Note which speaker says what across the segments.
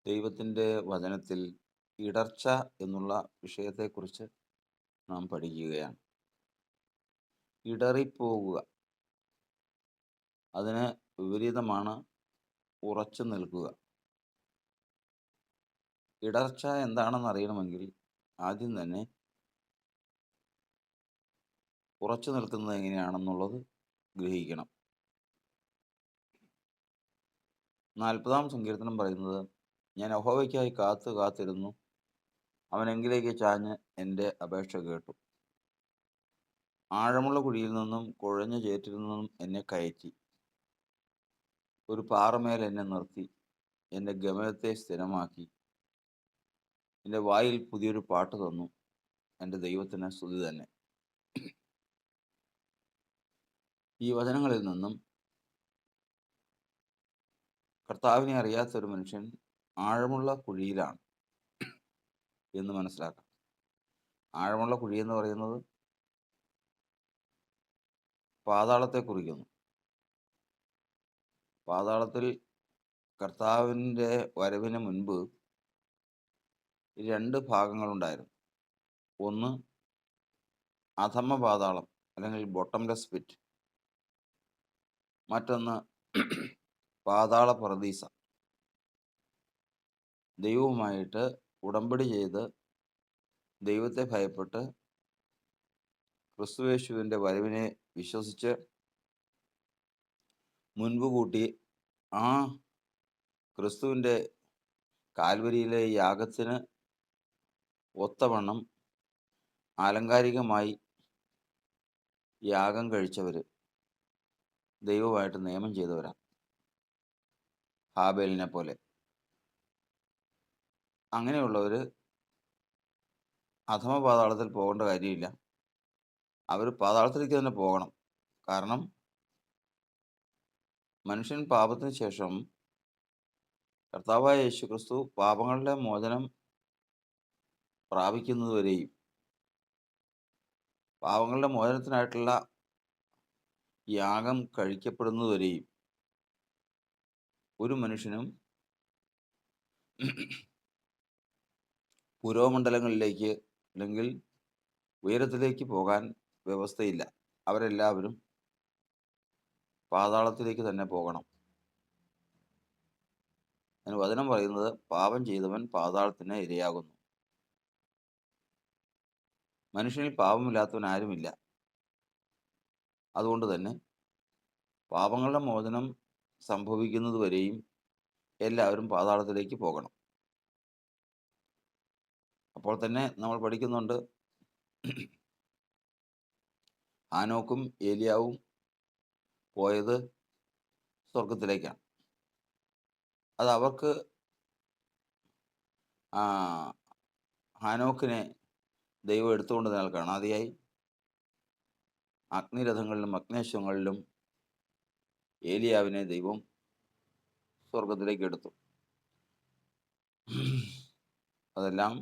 Speaker 1: ദൈവത്തിൻ്റെ വചനത്തിൽ ഇടർച്ച എന്നുള്ള വിഷയത്തെക്കുറിച്ച് നാം പഠിക്കുകയാണ്. ഇടറിപ്പോകുക, അതിന് വിപരീതമാണ് ഉറച്ചു നിൽക്കുക. ഇടർച്ച എന്താണെന്ന് അറിയണമെങ്കിൽ ആദ്യം തന്നെ ഉറച്ചു നിൽക്കുന്നത് എങ്ങനെയാണെന്നുള്ളത് ഗ്രഹിക്കണം. 40-ാം സങ്കീർത്തനം പറയുന്നത്, ഞാൻ യഹോവയ്ക്കായി കാത്തിരുന്നു, അവൻ എങ്കിലേക്ക് ചാഞ്ഞ് എൻ്റെ അപേക്ഷ കേട്ടു. ആഴമുള്ള കുഴിയിൽ നിന്നും കുഴഞ്ഞ ചേറ്റിൽ നിന്നും എന്നെ കയറ്റി, ഒരു പാറമേൽ എന്നെ നിർത്തി, എൻ്റെ ഗമനത്തെ സ്ഥിരമാക്കി, എൻ്റെ വായിൽ പുതിയൊരു പാട്ട് തന്നു. എൻ്റെ ദൈവത്തിന് സ്തുതി തന്നെ. ഈ വചനങ്ങളിൽ നിന്നും കർത്താവിനെ അറിയാത്തൊരു മനുഷ്യൻ ആഴമുള്ള കുഴിയിലാണ് എന്ന് മനസ്സിലാക്കാം. ആഴമുള്ള കുഴി എന്ന് പറയുന്നത് പാതാളത്തെ കുറിക്കുന്നു. പാതാളത്തിൽ കർത്താവിൻ്റെ വരവിന് മുൻപ് 2 ഭാഗങ്ങളുണ്ടായിരുന്നു. ഒന്ന് അധമ പാതാളം അല്ലെങ്കിൽ ബോട്ടംലെസ് പിറ്റ്. മറ്റൊന്ന് പാതാള പറദീസ. ദൈവവുമായിട്ട് ഉടമ്പടി ചെയ്ത് ദൈവത്തെ ഭയപ്പെട്ട് ക്രിസ്തുയേശുവിൻ്റെ വരവിനെ വിശ്വസിച്ച് മുൻപ് കൂട്ടി ആ ക്രിസ്തുവിൻ്റെ കാൽവരിയിലെ യാഗത്തിന് ഒത്തവണ്ണം ആലങ്കാരികമായി യാഗം കഴിച്ചവർ, ദൈവമായിട്ട് നിയമം ചെയ്തവരാണ്. ഹാബേലിനെ പോലെ. അങ്ങനെയുള്ളവർ അധമ പാതാളത്തിൽ പോകേണ്ട കാര്യമില്ല. അവർ പാതാളത്തിലേക്ക് തന്നെ പോകണം. കാരണം മനുഷ്യൻ പാപത്തിന് ശേഷം കർത്താവായ യേശു ക്രിസ്തു പാപങ്ങളുടെ മോചനം പ്രാപിക്കുന്നതുവരെയും പാപങ്ങളുടെ മോചനത്തിനായിട്ടുള്ള യാഗം കഴിക്കപ്പെടുന്നതുവരെയും ഒരു മനുഷ്യനും പുരോമണ്ഡലങ്ങളിലേക്ക് അല്ലെങ്കിൽ ഉയരത്തിലേക്ക് പോകാൻ വ്യവസ്ഥയില്ല. അവരെല്ലാവരും പാതാളത്തിലേക്ക് തന്നെ പോകണം. അതിന് വചനം പറയുന്നത്, പാപം ചെയ്തവൻ പാതാളത്തിന് ഇരയാകുന്നു. മനുഷ്യനിൽ പാപമില്ലാത്തവൻ ആരുമില്ല. അതുകൊണ്ട് തന്നെ പാപങ്ങളുടെ മോചനം സംഭവിക്കുന്നത് വരെയും എല്ലാവരും പാതാളത്തിലേക്ക് പോകണം. അപ്പോൾ തന്നെ നമ്മൾ പഠിക്കുന്നുണ്ട്, ഹാനോക്കും ഏലിയാവും പോയത് സ്വർഗത്തിലേക്കാണ്. അത് അവർക്ക് ഹാനോക്കിനെ ദൈവം എടുത്തുകൊണ്ടതിനാൽ കാണാതെയായി. അഗ്നിരഥങ്ങളിലും അഗ്നേശ്വങ്ങളിലും ഏലിയാവിനെ ദൈവം സ്വർഗത്തിലേക്ക് എടുത്തു. അതെല്ലാം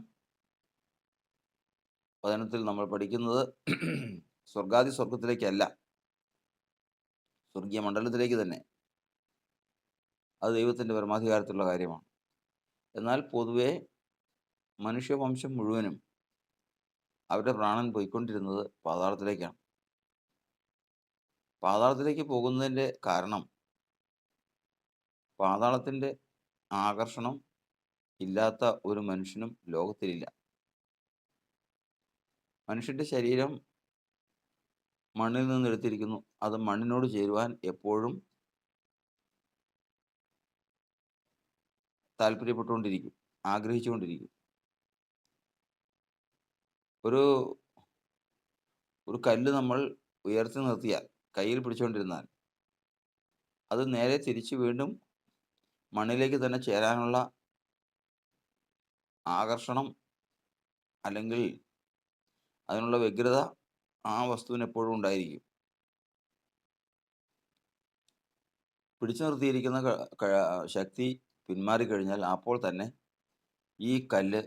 Speaker 1: വചനത്തിൽ നമ്മൾ പഠിക്കുന്നത് സ്വർഗത്തിലേക്കല്ല, സ്വർഗീയ മണ്ഡലത്തിലേക്ക് തന്നെ. അത് ദൈവത്തിൻ്റെ പരമാധികാരത്തിലുള്ള കാര്യമാണ്. എന്നാൽ പൊതുവെ മനുഷ്യവംശം മുഴുവനും അവരുടെ പ്രാണൻ പോയിക്കൊണ്ടിരുന്നത് പാതാളത്തിലേക്കാണ്. പാതാളത്തിലേക്ക് പോകുന്നതിൻ്റെ കാരണം, പാതാളത്തിൻ്റെ ആകർഷണം ഇല്ലാത്ത ഒരു മനുഷ്യനും ലോകത്തിലില്ല. മനുഷ്യൻ്റെ ശരീരം മണ്ണിൽ നിന്ന് എടുത്തിരിക്കുന്നു. അത് മണ്ണിനോട് ചേരുവാൻ എപ്പോഴും താല്പര്യപ്പെട്ടുകൊണ്ടിരിക്കും, ആഗ്രഹിച്ചുകൊണ്ടിരിക്കും. ഒരു ഒരു കല്ല് നമ്മൾ ഉയർത്തി നിർത്തിയാൽ, കയ്യിൽ പിടിച്ചുകൊണ്ടിരുന്നാൽ, അത് നേരെ തിരിച്ച് വീണ്ടും മണ്ണിലേക്ക് തന്നെ ചേരാനുള്ള ആകർഷണം അല്ലെങ്കിൽ അതിനുള്ള വ്യഗ്രത ആ വസ്തുവിന് എപ്പോഴും ഉണ്ടായിരിക്കും. പിടിച്ചു നിർത്തിയിരിക്കുന്ന ശക്തി പിന്മാറിക്കഴിഞ്ഞാൽ അപ്പോൾ തന്നെ ഈ കല്ല്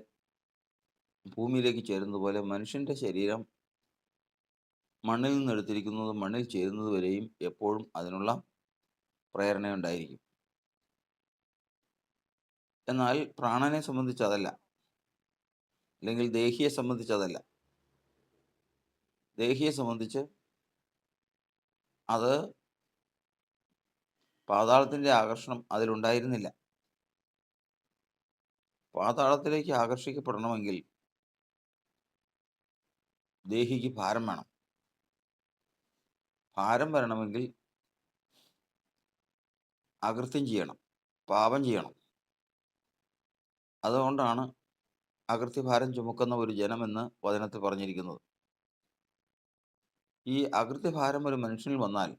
Speaker 1: ഭൂമിയിലേക്ക് ചേരുന്നത് പോലെ മനുഷ്യൻ്റെ ശരീരം മണ്ണിൽ നിന്ന് എടുത്തിരിക്കുന്നത് മണ്ണിൽ ചേരുന്നത് വരെയും എപ്പോഴും അതിനുള്ള പ്രേരണയുണ്ടായിരിക്കും. എന്നാൽ പ്രാണനെ സംബന്ധിച്ച് അതല്ല, അല്ലെങ്കിൽ ദേഹിയെ സംബന്ധിച്ച് അതല്ല. ദേഹിയെ സംബന്ധിച്ച് അത് പാതാളത്തിൻ്റെ ആകർഷണം അതിലുണ്ടായിരുന്നില്ല. പാതാളത്തിലേക്ക് ആകർഷിക്കപ്പെടണമെങ്കിൽ ദേഹിക്ക് ഭാരം വേണം. ഭാരം വരണമെങ്കിൽ അകൃത്യം ചെയ്യണം, പാപം ചെയ്യണം. അതുകൊണ്ടാണ് അകൃത്യഭാരം ചുമക്കുന്ന ഒരു ജനമെന്ന് വചനത്തിൽ പറഞ്ഞിരിക്കുന്നത്. ഈ അകൃത്യഭാരം ഒരു മനുഷ്യനിൽ വന്നാൽ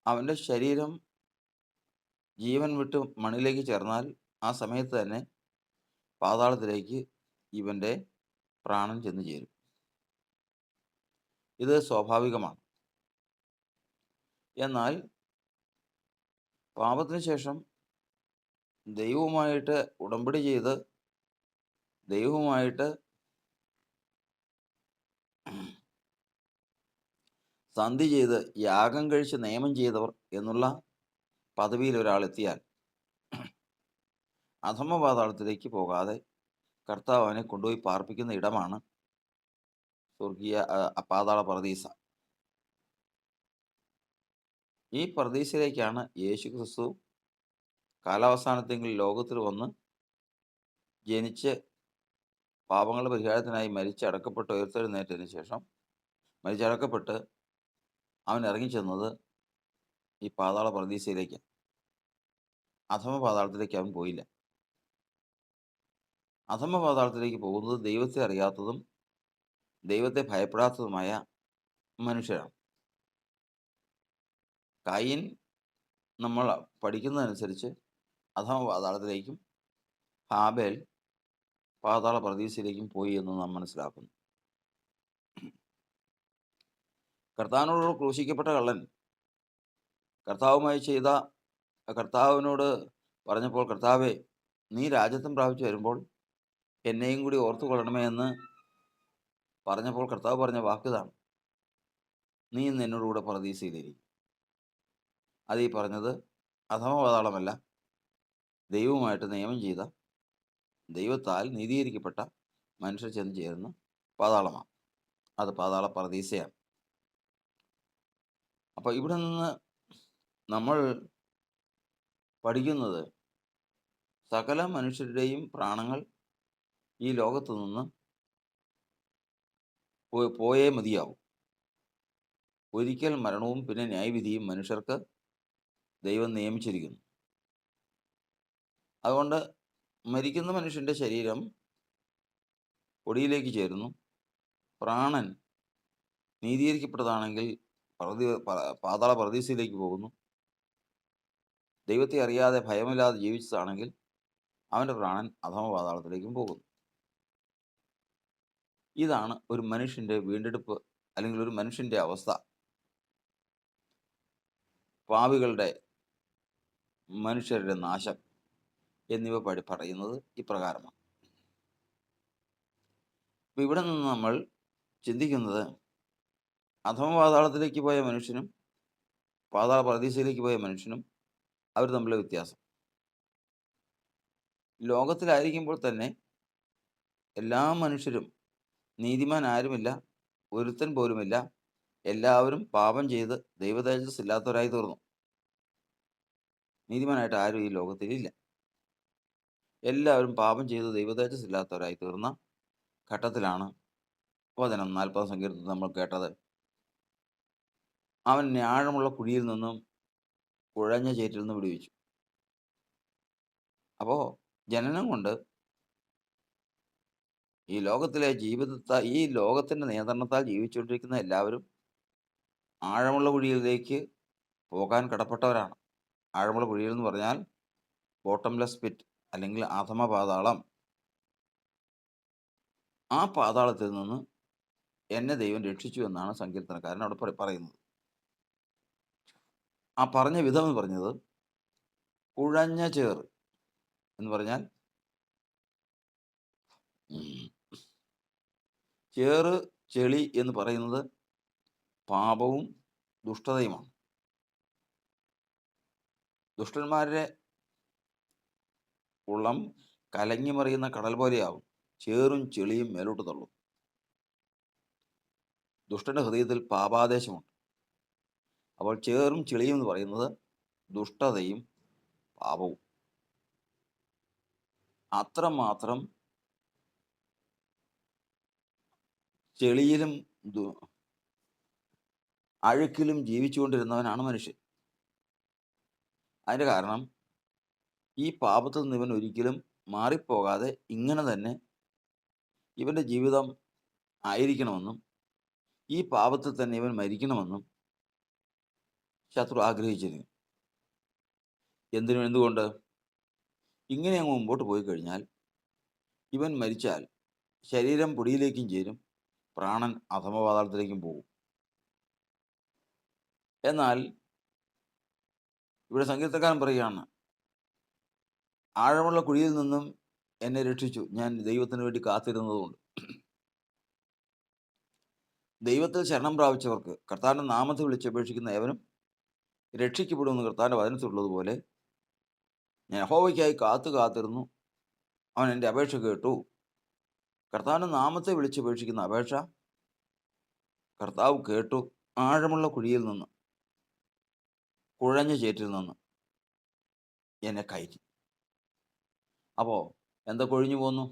Speaker 1: അവൻ്റെ ശരീരം ജീവൻ വിട്ട് മണ്ണിലേക്ക് ചേർന്നാൽ ആ സമയത്ത് തന്നെ പാതാളത്തിലേക്ക് ഇവൻ്റെ പ്രാണൻ ചെന്ന് ചേരും. ഇത് സ്വാഭാവികമാണ്. എന്നാൽ പാപത്തിന് ശേഷം ദൈവവുമായിട്ട് ഉടമ്പടി ചെയ്ത് ദൈവവുമായിട്ട് സന്ധി ചെയ്ത് യാഗം കഴിച്ച് നിയമം ചെയ്തവർ എന്നുള്ള പദവിയിൽ ഒരാൾ എത്തിയാൽ അധമ പാതാളത്തിലേക്ക് പോകാതെ കർത്താവ് അവനെ കൊണ്ടുപോയി പാർപ്പിക്കുന്ന ഇടമാണ് സ്വർഗീയ പാതാള പറുദീസ. ഈ പറുദീസയിലേക്കാണ് യേശു ക്രിസ്തു കാലാവസാനത്തെങ്കിൽ ലോകത്തിൽ വന്ന് ജനിച്ച് പാപങ്ങളുടെ പരിഹാരത്തിനായി മരിച്ചടക്കപ്പെട്ട് ഉയർത്തെഴുന്നേറ്റതിന് ശേഷം മരിച്ചടക്കപ്പെട്ട് അവൻ ഇറങ്ങിച്ചെന്നത് ഈ പാതാള പറുദീസയിലേക്കാണ്. അധമ പാതാളത്തിലേക്ക് അവൻ പോയില്ല. അധമ പാതാളത്തിലേക്ക് പോകുന്നത് ദൈവത്തെ അറിയാത്തതും ദൈവത്തെ ഭയപ്പെടാത്തതുമായ മനുഷ്യരാണ്. കായീൻ നമ്മൾ പഠിക്കുന്നതനുസരിച്ച് അധമ പാതാളത്തിലേക്കും ഹാബേൽ പാതാള പറുദീസയിലേക്കും പോയി എന്ന് നാം മനസ്സിലാക്കുന്നു. കർത്താവിനോട് ക്രൂശിക്കപ്പെട്ട കള്ളൻ കർത്താവിനോട് പറഞ്ഞപ്പോൾ, കർത്താവേ, നീ രാജ്യത്വം പ്രാപിച്ചു വരുമ്പോൾ എന്നെയും കൂടി ഓർത്തു കൊള്ളണമേ എന്ന് പറഞ്ഞപ്പോൾ കർത്താവ് പറഞ്ഞ വാക്കിതാണ്, നീ ഇന്ന് എന്നോടുകൂടെ പറുദീസയിലിരിക്കും. അത് ഈ പറഞ്ഞത് അധമ പാതാളമല്ല, ദൈവവുമായിട്ട് നിയമം ചെയ്ത, ദൈവത്താൽ നീതീകരിക്കപ്പെട്ട മനുഷ്യർ ചെന്ന് ചേരുന്ന പാതാളമാണ്. അത് പാതാള പറുദീസയാണ്. അപ്പോൾ ഇവിടെ നിന്ന് നമ്മൾ പഠിക്കുന്നത് സകല മനുഷ്യരുടെയും പ്രാണങ്ങൾ ഈ ലോകത്തു നിന്ന് പോയേ മതിയാവും. ഒരിക്കൽ മരണവും പിന്നെ ന്യായവിധിയും മനുഷ്യർക്ക് ദൈവം നിയമിച്ചിരിക്കുന്നു. അതുകൊണ്ട് മരിക്കുന്ന മനുഷ്യൻ്റെ ശരീരം പൊടിയിലേക്ക് ചേരുന്നു. പ്രാണൻ നീതീകരിക്കപ്പെട്ടതാണെങ്കിൽ പാതാള പറുദീസയിലേക്ക് പോകുന്നു. ദൈവത്തെ അറിയാതെ ഭയമില്ലാതെ ജീവിച്ചതാണെങ്കിൽ അവൻ്റെ പ്രാണൻ അധമ പാതാളത്തിലേക്കും പോകുന്നു. ഇതാണ് ഒരു മനുഷ്യൻ്റെ വീണ്ടെടുപ്പ്, അല്ലെങ്കിൽ ഒരു മനുഷ്യൻ്റെ അവസ്ഥ. പാപികളുടെ, മനുഷ്യരുടെ നാശം എന്നിവ പറയുന്നത് ഇപ്രകാരമാണ്. അപ്പം ഇവിടെ നിന്ന് നമ്മൾ ചിന്തിക്കുന്നത് അധമ പാതാളത്തിലേക്ക് പോയ മനുഷ്യനും പാതാള പറുദീസയിലേക്ക് പോയ മനുഷ്യനും അവർ തമ്മിലുള്ള വ്യത്യാസം. ലോകത്തിലായിരിക്കുമ്പോൾ തന്നെ എല്ലാ മനുഷ്യരും, നീതിമാൻ ആരുമില്ല, ഒരുത്തൻ പോലുമില്ല, എല്ലാവരും പാപം ചെയ്ത് ദൈവതേജസ് ഇല്ലാത്തവരായി തീർന്നു. നീതിമാനായിട്ട് ആരും ഈ ലോകത്തിലില്ല. എല്ലാവരും പാപം ചെയ്ത് ദൈവതേജസ് ഇല്ലാത്തവരായി തീർന്ന ഘട്ടത്തിലാണ് വചനം 40 സങ്കീർത്തനത്തിൽ നമ്മൾ കേട്ടത്, അവൻ ആഴമുള്ള കുഴിയിൽ നിന്നും കുഴഞ്ഞ ചേറ്റിൽ നിന്ന് വിടുവിച്ചു. അപ്പോൾ ജനനം കൊണ്ട് ഈ ലോകത്തിലെ ഈ ലോകത്തിൻ്റെ നിയന്ത്രണത്താൽ ജീവിച്ചുകൊണ്ടിരിക്കുന്ന എല്ലാവരും ആഴമുള്ള കുഴിയിലേക്ക് പോകാൻ കടപ്പെട്ടവരാണ്. ആഴമുള്ള കുഴിയിൽ എന്ന് പറഞ്ഞാൽ ബോട്ടംലെസ് പിറ്റ്, അല്ലെങ്കിൽ അധമ പാതാളം. ആ പാതാളത്തിൽ നിന്ന് എന്നെ ദൈവം രക്ഷിച്ചു എന്നാണ് സങ്കീർത്തനക്കാരൻ അവിടെ പറയുന്നത്. ആ പറഞ്ഞ വിധം എന്ന് പറഞ്ഞത് കുഴഞ്ഞ ചേർ എന്ന് പറഞ്ഞാൽ ചേറ്, ചെളി എന്ന് പറയുന്നത് പാപവും ദുഷ്ടതയുമാണ്. ദുഷ്ടന്മാരുടെ ഉള്ളം കലങ്ങിമറിയുന്ന കടൽ പോലെയാവും. ചേറും ചെളിയും മേലോട്ട് തള്ളും. ദുഷ്ടന്റെ ഹൃദയത്തിൽ പാപാദേശമുണ്ട്. അപ്പോൾ ചേറും ചെളിയും എന്ന് പറയുന്നത് ദുഷ്ടതയും പാപവും. അത്രമാത്രം ചെളിയിലും അഴുക്കിലും ജീവിച്ചുകൊണ്ടിരുന്നവനാണ് മനുഷ്യൻ. അതിൻ്റെ കാരണം ഈ പാപത്തിൽ നിന്ന് ഇവൻ ഒരിക്കലും മാറിപ്പോകാതെ ഇങ്ങനെ തന്നെ ഇവൻ്റെ ജീവിതം ആയിരിക്കണമെന്നും ഈ പാപത്തിൽ തന്നെ ഇവൻ മരിക്കണമെന്നും ശത്രു ആഗ്രഹിച്ചിരുന്നു. എന്തുകൊണ്ട്? ഇങ്ങനെ അങ്ങ് മുമ്പോട്ട് പോയി കഴിഞ്ഞാൽ ഇവൻ മരിച്ചാൽ ശരീരം പൊടിയിലേക്കും ചേരും, പ്രാണൻ അധമപാതാളത്തിലേക്കും പോകും. എന്നാൽ ഇവിടെ സങ്കീർത്തനക്കാരൻ പറയുകയാണ്, ആഴമുള്ള കുഴിയിൽ നിന്നും എന്നെ രക്ഷിച്ചു, ഞാൻ ദൈവത്തിന് വേണ്ടി കാത്തിരുന്നതുകൊണ്ട്. ദൈവത്തിൽ ശരണം പ്രാപിച്ചവർക്ക്, കർത്താവിൻ്റെ നാമത്തിൽ വിളിച്ചപേക്ഷിക്കുന്ന ഏവനും രക്ഷിക്കപ്പെടുമെന്ന് കർത്താവിൻ്റെ വചനത്തിലുള്ളതുപോലെ ഞാൻ യഹോവയ്ക്കായി കാത്തിരുന്നു, അവൻ എൻ്റെ അപേക്ഷ കേട്ടു. കർത്താവിൻ്റെ നാമത്തെ വിളിച്ചപേക്ഷിക്കുന്ന അപേക്ഷ കർത്താവ് കേട്ടു. ആഴമുള്ള കുഴിയിൽ നിന്ന്, കുഴഞ്ഞ ചേറ്റിൽ നിന്ന് എന്നെ കയറ്റി. അപ്പോൾ എന്താ കൊഴിഞ്ഞു പോന്നു?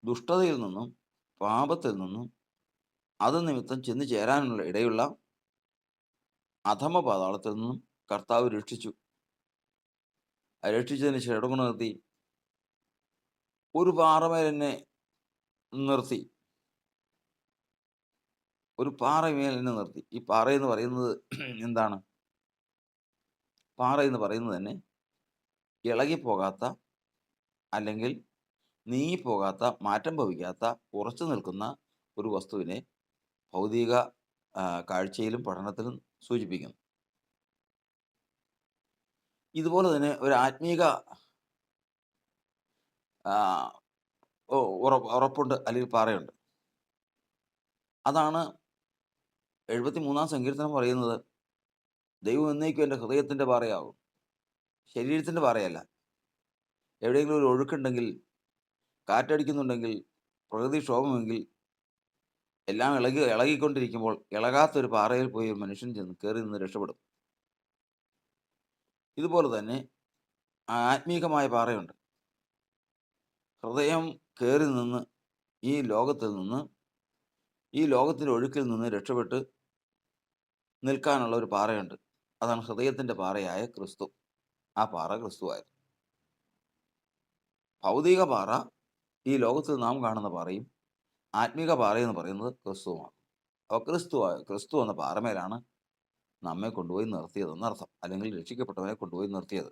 Speaker 1: ദുഷ്ടതയിൽ നിന്നും പാപത്തിൽ നിന്നും അത് നിമിത്തം ചെന്ന് ചേരാനുള്ള ഇടയുള്ള അധമ പാതാളത്തിൽ നിന്നും കർത്താവ് രക്ഷിച്ചു. രക്ഷിച്ചതിന് ശേഷം ഇടകൊണ്ട് നിർത്തി, ഒരു പാറമേൽ എന്നെ നിർത്തി. ഒരു പാറമേൽ എന്നെ നിർത്തി. ഈ പാറ എന്ന് പറയുന്നത് എന്താണ്? പാറ എന്ന് പറയുന്നത് തന്നെ ഇളകിപ്പോകാത്ത, അല്ലെങ്കിൽ നീങ്ങിപ്പോകാത്ത, മാറ്റം ഭവിക്കാത്ത, ഉറച്ചു നിൽക്കുന്ന ഒരു വസ്തുവിനെ ഭൗതിക കാഴ്ചയിലും പഠനത്തിലും സൂചിപ്പിക്കുന്നു. ഇതുപോലെ തന്നെ ഒരു ആത്മീക ഉറപ്പുണ്ട്, അല്ലെങ്കിൽ പാറയുണ്ട്. അതാണ് 73-ാം സങ്കീർത്തനം പറയുന്നത്, ദൈവം എന്നേക്കും എൻ്റെ ഹൃദയത്തിൻ്റെ പാറയാകും. ശരീരത്തിൻ്റെ പാറയല്ല. എവിടെയെങ്കിലും ഒരു ഒഴുക്കുണ്ടെങ്കിൽ, കാറ്റടിക്കുന്നുണ്ടെങ്കിൽ, പ്രകൃതിക്ഷോഭമെങ്കിൽ, എല്ലാം ഇളകിക്കൊണ്ടിരിക്കുമ്പോൾ ഇളകാത്തൊരു പാറയിൽ പോയി ഒരു മനുഷ്യൻ ചെന്ന് കയറി നിന്ന് രക്ഷപ്പെടും. ഇതുപോലെ തന്നെ ആത്മീകമായ പാറയുണ്ട്. ഹൃദയം കയറി നിന്ന് ഈ ലോകത്തിൽ നിന്ന്, ഈ ലോകത്തിൻ്റെ ഒഴുക്കിൽ നിന്ന് രക്ഷപ്പെട്ട് നിൽക്കാനുള്ള ഒരു പാറയുണ്ട്. അതാണ് ഹൃദയത്തിൻ്റെ പാറയായ ക്രിസ്തു. ആ പാറ ക്രിസ്തുവായിരുന്നു. ഭൗതിക പാറ ഈ ലോകത്തിൽ നാം കാണുന്ന പാറയും, ആത്മീക പാറ എന്ന് പറയുന്നത് ക്രിസ്തുവുമാണ്. അപ്പോൾ ക്രിസ്തു എന്ന പാറമേലാണ് നമ്മെ കൊണ്ടുപോയി നിർത്തിയതെന്നർത്ഥം, അല്ലെങ്കിൽ രക്ഷിക്കപ്പെട്ടവനെ കൊണ്ടുപോയി നിർത്തിയത്.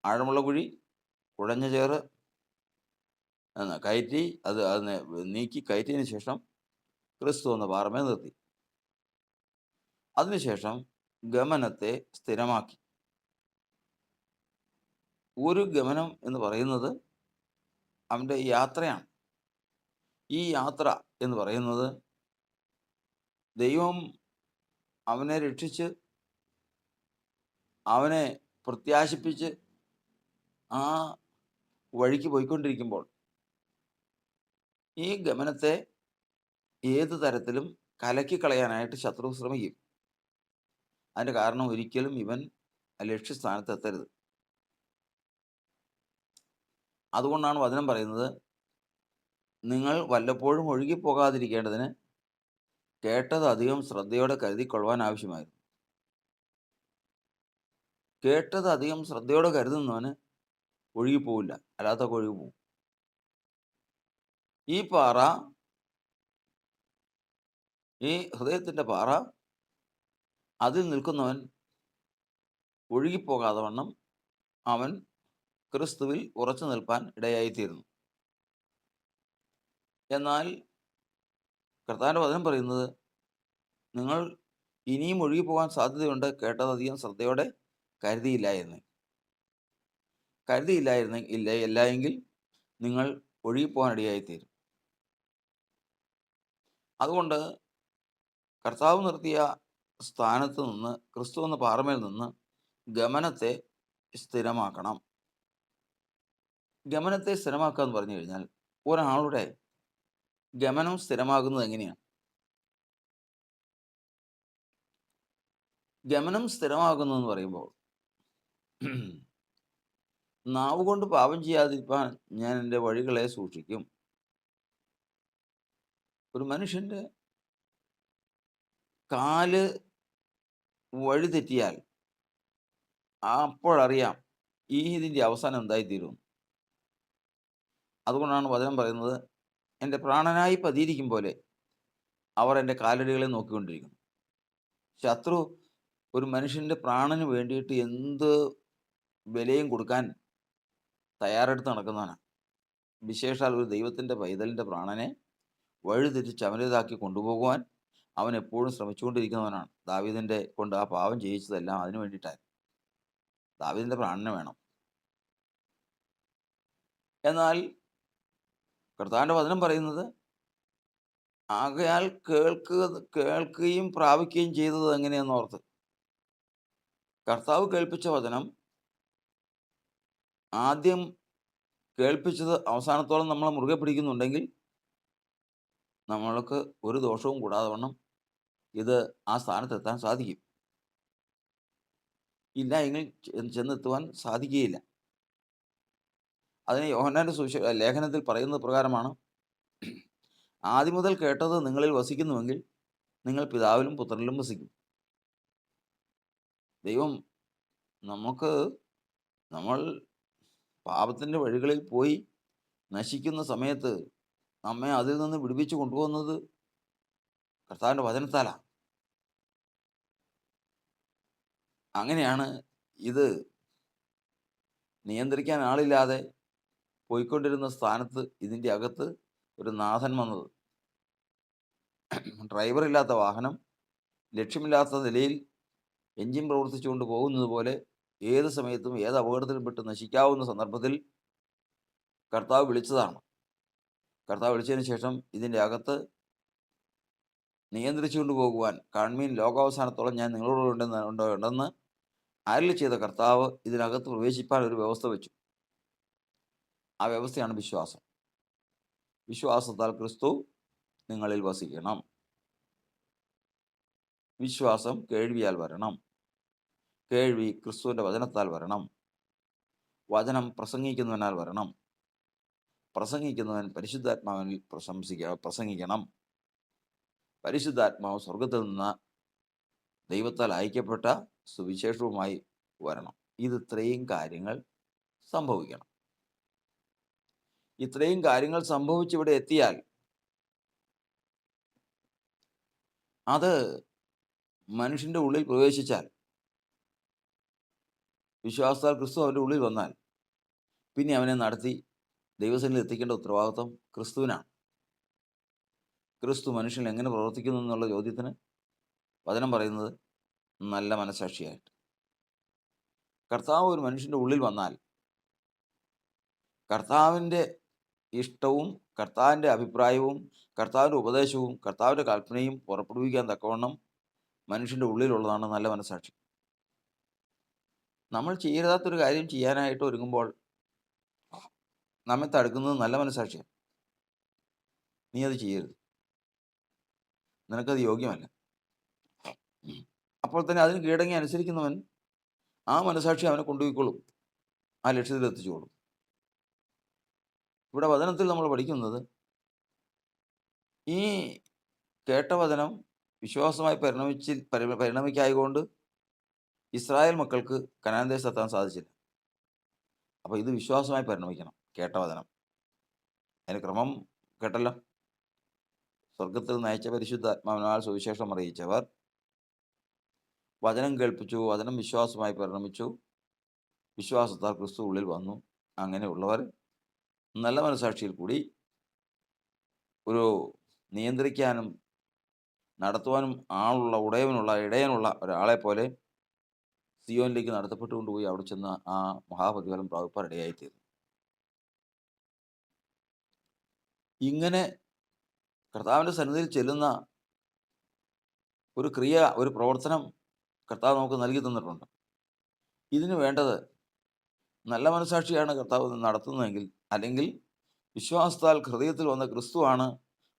Speaker 1: ആഴമുള്ള കുഴി, കുഴഞ്ഞ ചേറ് കയറ്റി, അതിനെ നീക്കി കയറ്റിയതിന് ശേഷം ക്രിസ്തു എന്ന പാറമേ നിർത്തി. അതിനുശേഷം ഗമനത്തെ സ്ഥിരമാക്കി. ഒരു ഗമനം എന്ന് പറയുന്നത് അവൻ്റെ യാത്രയാണ്. ഈ യാത്ര എന്ന് പറയുന്നത് ദൈവം അവനെ രക്ഷിച്ച്, അവനെ പ്രത്യാശിപ്പിച്ച് ആ വഴിക്ക് പോയിക്കൊണ്ടിരിക്കുമ്പോൾ ഈ ഗമനത്തെ ഏത് തരത്തിലും കലക്കിക്കളയാനായിട്ട് ശത്രു ശ്രമിക്കും. അതിൻ്റെ കാരണം ഒരിക്കലും ഇവൻ ലക്ഷ്യസ്ഥാനത്ത് എത്തരുത്. അതുകൊണ്ടാണ് വചനം പറയുന്നത്, നിങ്ങൾ വല്ലപ്പോഴും ഒഴുകിപ്പോകാതിരിക്കേണ്ടതിന് കേട്ടത് അധികം ശ്രദ്ധയോടെ കരുതിക്കൊള്ളുവാൻ ആവശ്യമായിരുന്നു. കേട്ടത് അധികം ശ്രദ്ധയോടെ കരുതുന്നവന് ഒഴുകിപ്പോവില്ല, അല്ലാത്തൊക്കെ ഒഴുകിപ്പോവും. ഈ പാറ, ഈ ഹൃദയത്തിൻ്റെ പാറ, അതിൽ നിൽക്കുന്നവൻ ഒഴുകിപ്പോകാതെ വണ്ണം അവൻ ക്രിസ്തുവിൽ ഉറച്ചു നിൽപ്പാൻ ഇടയായിത്തീരുന്നു. എന്നാൽ കർത്താവിൻ്റെ വചനം പറയുന്നത്, നിങ്ങൾ ഇനിയും ഒഴുകിപ്പോകാൻ സാധ്യതയുണ്ട്, കേട്ടതധികം ശ്രദ്ധയോടെ കരുതിയില്ല എങ്കിൽ നിങ്ങൾ ഒഴുകിപ്പോകാൻ ഇടയായിത്തീരും. അതുകൊണ്ട് കർത്താവ് നിർത്തിയ സ്ഥാനത്ത് നിന്ന്, ക്രിസ്തു എന്ന പാറമേൽ നിന്ന് ഗമനത്തെ സ്ഥിരമാക്കണം. ഗമനത്തെ സ്ഥിരമാക്കുക എന്ന് പറഞ്ഞു കഴിഞ്ഞാൽ ഒരാളുടെ ഗമനം സ്ഥിരമാകുന്നത് എങ്ങനെയാണ്? ഗമനം സ്ഥിരമാകുന്നതെന്ന് പറയുമ്പോൾ നാവ് കൊണ്ട് പാപം ചെയ്യാതിരിക്കാൻ ഞാൻ എൻ്റെ വഴികളെ സൂക്ഷിക്കും. ഒരു മനുഷ്യൻ്റെ കാല് വഴി തെറ്റിയാൽ അപ്പോഴറിയാം ഇതിൻ്റെ അവസാനം എന്തായിത്തീരും. അതുകൊണ്ടാണ് വചനം പറയുന്നത്, എൻ്റെ പ്രാണനായി പതിയിരിക്കും പോലെ അവർ എൻ്റെ കാലടികളെ നോക്കിക്കൊണ്ടിരിക്കുന്നു. ശത്രു ഒരു മനുഷ്യൻ്റെ പ്രാണന് വേണ്ടിയിട്ട് എന്ത് വിലയും കൊടുക്കാൻ തയ്യാറെടുത്ത് നടക്കുന്നവനാണ്. വിശേഷാൽ ഒരു ദൈവത്തിൻ്റെ പൈതലിൻ്റെ പ്രാണനെ വഴിതെറ്റിച്ച് അവൻ്റേതാക്കി കൊണ്ടുപോകുവാൻ അവൻ എപ്പോഴും ശ്രമിച്ചുകൊണ്ടിരിക്കുന്നവനാണ്. ദാവീദിൻ്റെ കൊണ്ട് ആ പാവം ചെയ്യിച്ചതെല്ലാം അതിനു വേണ്ടിയിട്ടായിരുന്നു. ദാവീദിൻ്റെ പ്രാണനെ വേണം. എന്നാൽ കർത്താവിൻ്റെ വചനം പറയുന്നത്, ആകയാൽ കേൾക്കുകയും പ്രാപിക്കുകയും ചെയ്തത് എങ്ങനെയെന്നോർത്ത്. കർത്താവ് കേൾപ്പിച്ച വചനം ആദ്യം കേൾപ്പിച്ചത് അവസാനത്തോളം നമ്മൾ മുറുകെ പിടിക്കുന്നുണ്ടെങ്കിൽ നമ്മൾക്ക് ഒരു ദോഷവും കൂടാതെ വണ്ണം ഇത് ആ സ്ഥാനത്തെത്താൻ സാധിക്കും. ഇല്ല എങ്കിൽ ചെന്നെത്തുവാൻ സാധിക്കുകയില്ല. അതിന് യോഹന്നാന്റെ ലേഖനത്തിൽ പറയുന്നത് പ്രകാരമാണ്, ആദ്യം മുതൽ കേട്ടത് നിങ്ങളിൽ വസിക്കുന്നുവെങ്കിൽ നിങ്ങൾ പിതാവിലും പുത്രനിലും വസിക്കും. ദൈവം നമ്മൾ പാപത്തിൻ്റെ വഴികളിൽ പോയി നശിക്കുന്ന സമയത്ത് നമ്മെ അതിൽ നിന്ന് വിടുവിച്ച് കൊണ്ടുപോകുന്നത് കർത്താവിൻ്റെ വചനത്താലാണ്. അങ്ങനെയാണ് ഇത് നിയന്ത്രിക്കാൻ ആളില്ലാതെ പോയിക്കൊണ്ടിരുന്ന സ്ഥാനത്ത് ഇതിൻ്റെ അകത്ത് ഒരു നാഥൻ വന്നത്. ഡ്രൈവറില്ലാത്ത വാഹനം ലക്ഷ്യമില്ലാത്ത നിലയിൽ എൻജിൻ പ്രവർത്തിച്ചുകൊണ്ട് പോകുന്നത് പോലെ ഏത് സമയത്തും ഏത് അപകടത്തിലും പെട്ട് നശിക്കാവുന്ന സന്ദർഭത്തിൽ കർത്താവ് വിളിച്ചതാണ്. കർത്താവ് വിളിച്ചതിന് ശേഷം ഇതിൻ്റെ അകത്ത് നിയന്ത്രിച്ചുകൊണ്ട് പോകുവാൻ, കാൺമീൻ ലോകാവസാനത്തോളം ഞാൻ നിങ്ങളോട് ഉണ്ടെന്ന് അരുളി ചെയ്ത കർത്താവ് ഇതിനകത്ത് പ്രവേശിപ്പാൻ ഒരു വ്യവസ്ഥ വെച്ചു. ആ വ്യവസ്ഥയാണ് വിശ്വാസം. വിശ്വാസത്താൽ ക്രിസ്തു നിങ്ങളിൽ വസിക്കണം. വിശ്വാസം കേൾവിയാൽ വരണം. കേൾവി ക്രിസ്തുവിൻ്റെ വചനത്താൽ വരണം. വചനം പ്രസംഗിക്കുന്നവനാൽ വരണം. പ്രസംഗിക്കുന്നവൻ പരിശുദ്ധാത്മാവിൽ പ്രസംഗിക്കണം. പരിശുദ്ധാത്മാവ് സ്വർഗത്തിൽ നിന്ന് ദൈവത്താൽ അയക്കപ്പെട്ട സുവിശേഷവുമായി വരണം. ഇത്രയും കാര്യങ്ങൾ സംഭവിക്കണം. ഇത്രയും കാര്യങ്ങൾ സംഭവിച്ചിവിടെ എത്തിയാൽ അത് മനുഷ്യൻ്റെ ഉള്ളിൽ പ്രവേശിച്ചാൽ, വിശ്വാസത്താൽ ക്രിസ്തു അവൻ്റെ ഉള്ളിൽ വന്നാൽ, പിന്നെ അവനെ നടത്തി ദൈവസന്നിധിയിൽ എത്തിക്കേണ്ട ഉത്തരവാദിത്വം ക്രിസ്തുവിനാണ്. ക്രിസ്തു മനുഷ്യൻ എങ്ങനെ പ്രവർത്തിക്കുന്നു എന്നുള്ള ചോദ്യത്തിന് വചനം പറയുന്നത് നല്ല മനസാക്ഷിയായിട്ട്. കർത്താവ് ഒരു മനുഷ്യൻ്റെ ഉള്ളിൽ വന്നാൽ കർത്താവിൻ്റെ ഇഷ്ടവും കർത്താവിൻ്റെ അഭിപ്രായവും കർത്താവിൻ്റെ ഉപദേശവും കർത്താവിൻ്റെ കൽപ്പനയും പുറപ്പെടുവിക്കാൻ തക്കവണ്ണം മനുഷ്യൻ്റെ ഉള്ളിലുള്ളതാണ് നല്ല മനസാക്ഷി. നമ്മൾ ചെയ്യരുതാത്തൊരു കാര്യം ചെയ്യാനായിട്ട് ഒരുങ്ങുമ്പോൾ നമ്മെ തടുക്കുന്നത് നല്ല മനസാക്ഷിയാണ്. നീ അത് ചെയ്യരുത്, നിനക്കത് യോഗ്യമല്ല. അപ്പോൾ തന്നെ അതിന് കീഴടങ്ങി അനുസരിക്കുന്നവൻ ആ മനസാക്ഷി അവനെ കൊണ്ടുപോയിക്കൊള്ളും, ആ ലക്ഷ്യത്തിൽ എത്തിച്ചുകൊള്ളും. ഇവിടെ വചനത്തിൽ നമ്മൾ പഠിക്കുന്നത്, ഈ കേട്ട വചനം വിശ്വാസമായി പരിണമിക്കായതുകൊണ്ട് ഇസ്രായേൽ മക്കൾക്ക് കനാൻ ദേശത്തെത്താൻ സാധിച്ചില്ല. അപ്പോൾ ഇത് വിശ്വാസമായി പരിണമിക്കണം. കേട്ട വചനം, അതിന് ക്രമം കേട്ടല്ലോ. സ്വർഗത്തിൽ നയിച്ച പരിശുദ്ധാത്മാവിനാൽ സുവിശേഷം അറിയിച്ചവർ, വചനം കേൾപ്പിച്ചു, വചനം വിശ്വാസമായി പരിണമിച്ചു, വിശ്വാസത്താൽ ക്രിസ്തു ഉള്ളിൽ വന്നു. അങ്ങനെയുള്ളവർ നല്ല മനസാക്ഷിയിൽ കൂടി ഒരു നിയന്ത്രിക്കാനും നടത്തുവാനും ഇടയനുള്ള ഒരാളെ പോലെ സിയോനിലേക്ക് നടത്തപ്പെട്ടുകൊണ്ടുപോയി അവിടെ ചെന്ന് ആ മഹാപ്രതിഫലം പ്രാപിപ്പാൻ ഇടയായിത്തീർന്നു. ഇങ്ങനെ കർത്താവിൻ്റെ സന്നിധിയിൽ ചെല്ലുന്ന ഒരു പ്രവർത്തനം കർത്താവ് നമുക്ക് നൽകി തന്നിട്ടുണ്ട്. ഇതിന് വേണ്ടത് നല്ല മനസാക്ഷിയാണ് കർത്താവ് നടത്തുന്നതെങ്കിൽ, അല്ലെങ്കിൽ വിശ്വാസത്താൽ ഹൃദയത്തിൽ വന്ന ക്രിസ്തുവാണ്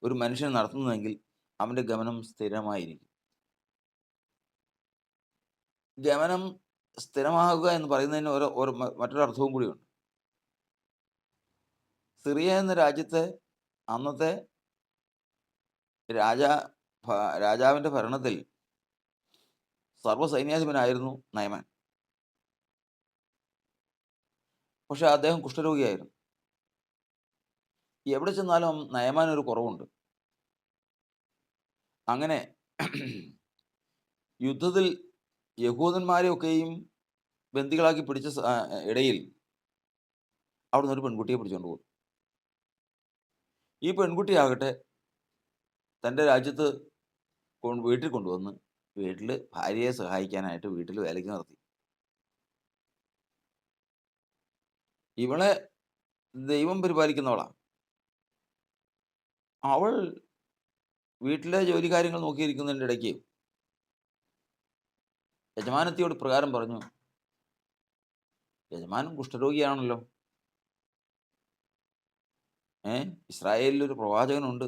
Speaker 1: ഒരു മനുഷ്യനെ നടത്തുന്നതെങ്കിൽ, അവൻ്റെ ഗമനം സ്ഥിരമായിരിക്കും. ഗമനം സ്ഥിരമാകുക എന്ന് പറയുന്നതിന് മറ്റൊരു അർത്ഥവും കൂടിയുണ്ട്. സിറിയ എന്ന രാജ്യത്തെ അന്നത്തെ രാജാ രാജാവിൻ്റെ ഭരണത്തിൽ സർവ്വസൈന്യാധിപനായിരുന്നു നയമാൻ. പക്ഷെ അദ്ദേഹം കുഷ്ഠരോഗിയായിരുന്നു. എവിടെ ചെന്നാലും നയമാൻ ഒരു കുറവുണ്ട്. അങ്ങനെ യുദ്ധത്തിൽ യഹൂദന്മാരെയൊക്കെയും ബന്ദികളാക്കി പിടിച്ച ഇടയിൽ അവിടുന്ന് ഒരു പെൺകുട്ടിയെ പിടിച്ചുകൊണ്ട് പോകും. ഈ പെൺകുട്ടിയാകട്ടെ തൻ്റെ രാജ്യത്ത് വീട്ടിൽ കൊണ്ടുവന്ന് വീട്ടിൽ ഭാര്യയെ സഹായിക്കാനായിട്ട് വീട്ടിൽ വേലയ്ക്ക് നിർത്തി. ഇവളെ ദൈവം പരിപാലിക്കുന്നവളാണ്. അവൾ വീട്ടിലെ ജോലി കാര്യങ്ങൾ നോക്കിയിരിക്കുന്നതിൻ്റെ ഇടയ്ക്ക് യജമാനത്തിയോട് പ്രകാരം പറഞ്ഞു, യജമാനൻ കുഷ്ഠരോഗിയാണല്ലോ. ഇസ്രായേലിൽ ഒരു പ്രവാചകനുണ്ട്,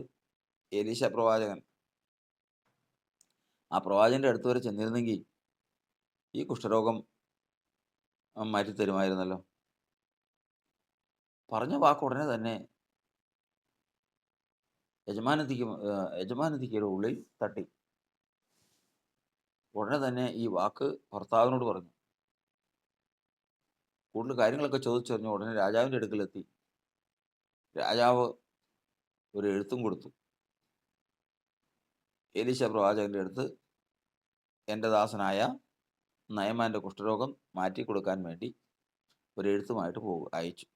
Speaker 1: എലീശ പ്രവാചകൻ. ആ പ്രവാചകന്റെ അടുത്ത് വരെ ചെന്നിരുന്നെങ്കിൽ ഈ കുഷ്ഠരോഗം മാറ്റിത്തരുമായിരുന്നല്ലോ. പറഞ്ഞ വാക്ക് ഉടനെ തന്നെ യജമാനത്തിയുടെ ഉള്ളിൽ തട്ടി. ഉടനെ തന്നെ ഈ വാക്ക് ഭർത്താവിനോട് പറഞ്ഞു. കൂടുതൽ കാര്യങ്ങളൊക്കെ ചോദിച്ചറിഞ്ഞു ഉടനെ രാജാവിൻ്റെ അടുക്കലെത്തി. രാജാവ് ഒരു എഴുത്തും കൊടുത്തു. എലീശ പ്രവാചകന്റെ അടുത്ത് എൻ്റെ ദാസനായ നയമാൻ്റെ കുഷ്ഠരോഗം മാറ്റിക്കൊടുക്കാൻ വേണ്ടി ഒരു എഴുത്തുമായിട്ട് അയച്ചു.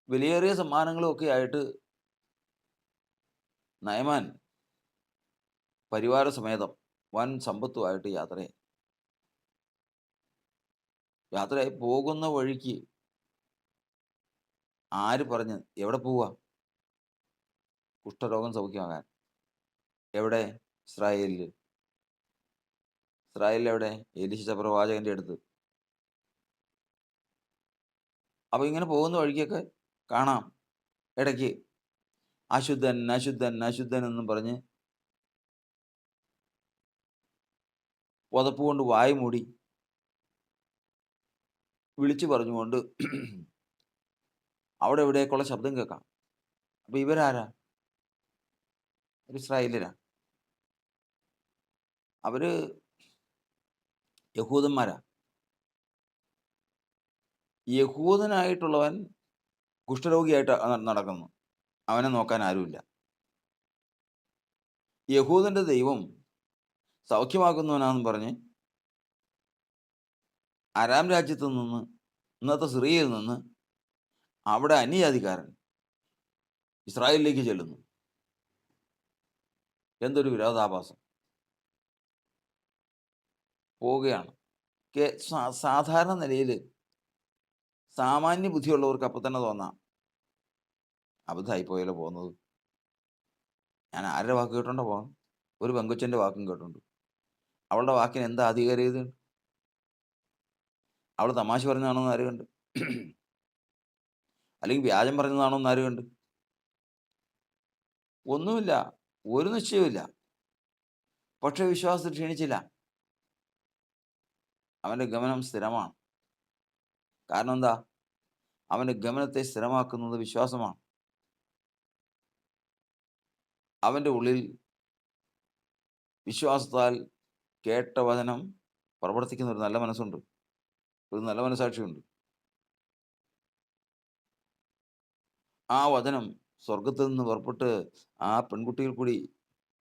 Speaker 1: വിലയേറിയ സമ്മാനങ്ങളും ഒക്കെ ആയിട്ട് നയമാൻ പരിവാര സമേതം വൻ സമ്പത്തുമായിട്ട് യാത്രയായി പോകുന്ന വഴിക്ക് ആര് പറഞ്ഞ് എവിടെ പോവുക? കുഷ്ഠരോഗം സൗഖ്യമാകാൻ. എവിടെ? ഇസ്രായേലിൽ എവിടെ? എലീശ പ്രവാചകന്റെ അടുത്ത്. അപ്പൊ ഇങ്ങനെ പോകുന്ന വഴിക്കൊക്കെ കാണാം ഇടയ്ക്ക് അശുദ്ധൻ അശുദ്ധൻ അശുദ്ധൻ എന്നും പറഞ്ഞ് പുതപ്പ് കൊണ്ട് വായ് മൂടി വിളിച്ചു പറഞ്ഞുകൊണ്ട് അവിടെ എവിടേക്കുള്ള ശബ്ദം കേൾക്കാം. അപ്പൊ ഇവരാരാ? ഒരു ഇസ്രായേലിലാ. അവര് യഹൂദന്മാരാ. യഹൂദനായിട്ടുള്ളവൻ കുഷ്ഠരോഗിയായിട്ട് നടക്കുന്നു. അവനെ നോക്കാൻ ആരുമില്ല. യഹൂദന്റെ ദൈവം സൗഖ്യമാക്കുന്നവനാണെന്ന് പറഞ്ഞ് അരാം രാജ്യത്ത് നിന്ന്, ഇന്നത്തെ സിറിയയിൽ നിന്ന് അവിടെ അന്യജാതിക്കാരൻ ഇസ്രായേലിലേക്ക് ചെല്ലുന്നു. എന്തൊരു വിരോധാഭാസം! പോവുകയാണ്. സാധാരണ നിലയിൽ സാമാന്യ ബുദ്ധിയുള്ളവർക്ക് അപ്പം തന്നെ തോന്നാം, അബദ്ധമായിപ്പോയല്ലോ പോകുന്നത്. ഞാൻ ആരുടെ വാക്ക് കേട്ടോണ്ടോ പോകുന്നത്? ഒരു പെങ്കൊച്ചൻ്റെ വാക്കും കേട്ടോണ്ട്. അവളുടെ വാക്കിന് എന്താ അധികാരിയത്? അവൾ തമാശ പറഞ്ഞതാണോന്ന് ആര് കണ്ട്? അല്ലെങ്കിൽ വ്യാജം പറഞ്ഞതാണോന്ന് ആര് കണ്ട്? ഒന്നുമില്ല, ഒരു നിശ്ചയമില്ല. പക്ഷെ വിശ്വാസത്തിൽ ക്ഷീണിച്ചില്ല. അവൻ്റെ ഗമനം സ്ഥിരമാണ്. കാരണം എന്താ? അവൻ്റെ ഗമനത്തെ സ്ഥിരമാക്കുന്നത് വിശ്വാസമാണ്. അവൻ്റെ ഉള്ളിൽ വിശ്വാസത്താൽ കേട്ട വചനം പ്രവർത്തിക്കുന്ന ഒരു നല്ല മനസ്സുണ്ട്, ഒരു നല്ല മനസാക്ഷിയുണ്ട്. ആ വചനം സ്വർഗത്തിൽ നിന്ന് പുറപ്പെട്ട് ആ പെൺകുട്ടിയിൽ കൂടി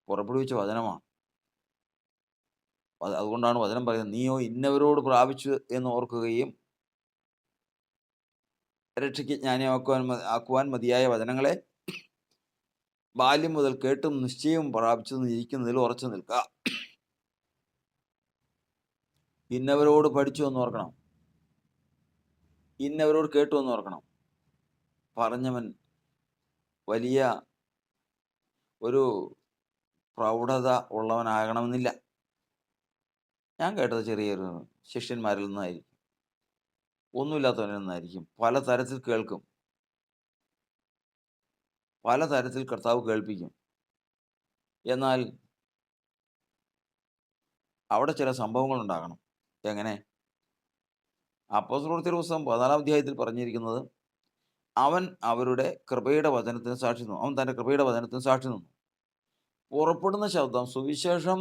Speaker 1: പുറപ്പെടുവിച്ച വചനമാണ്. അതുകൊണ്ടാണ് വചനം പറയുന്നത്, നീയോ ഇന്നവരോട് പ്രാപിച്ചു എന്ന് ഓർക്കുകയും രക്ഷയ്ക്ക് ആക്കുവാൻ മതിയായ വചനങ്ങളെ ബാല്യം മുതൽ കേട്ടും നിശ്ചയവും പ്രാപിച്ചു ഇരിക്കുന്നതിൽ ഉറച്ചു നിൽക്കുക. ഇന്നവരോട് പഠിച്ചു എന്ന് ഓർക്കണം, ഇന്നവരോട് കേട്ടു എന്ന് ഓർക്കണം. പറഞ്ഞവൻ വലിയ ഒരു പ്രൗഢത ഉള്ളവനാകണമെന്നില്ല. ഞാൻ കേട്ടത് ചെറിയൊരു ശിഷ്യന്മാരിൽ നിന്നായിരിക്കും. ഒന്നുമില്ലാത്തവനെന്നായിരിക്കും. പലതരത്തിൽ കേൾക്കും. പലതരത്തിൽ കർത്താവ് കേൾപ്പിക്കും. എന്നാൽ അവിടെ ചില സംഭവങ്ങളുണ്ടാകണം. എങ്ങനെ? അപ്പോസ്തലപ്രവൃത്തിയുടെ പുസ്തകം 14-ാം അധ്യായത്തിൽ പറഞ്ഞിരിക്കുന്നത്, അവൻ അവരുടെ കൃപയുടെ വചനത്തിന് സാക്ഷി നിന്നു. അവൻ തൻ്റെ കൃപയുടെ വചനത്തിന് സാക്ഷി നിന്നു. പുറപ്പെടുന്ന ശബ്ദം, സുവിശേഷം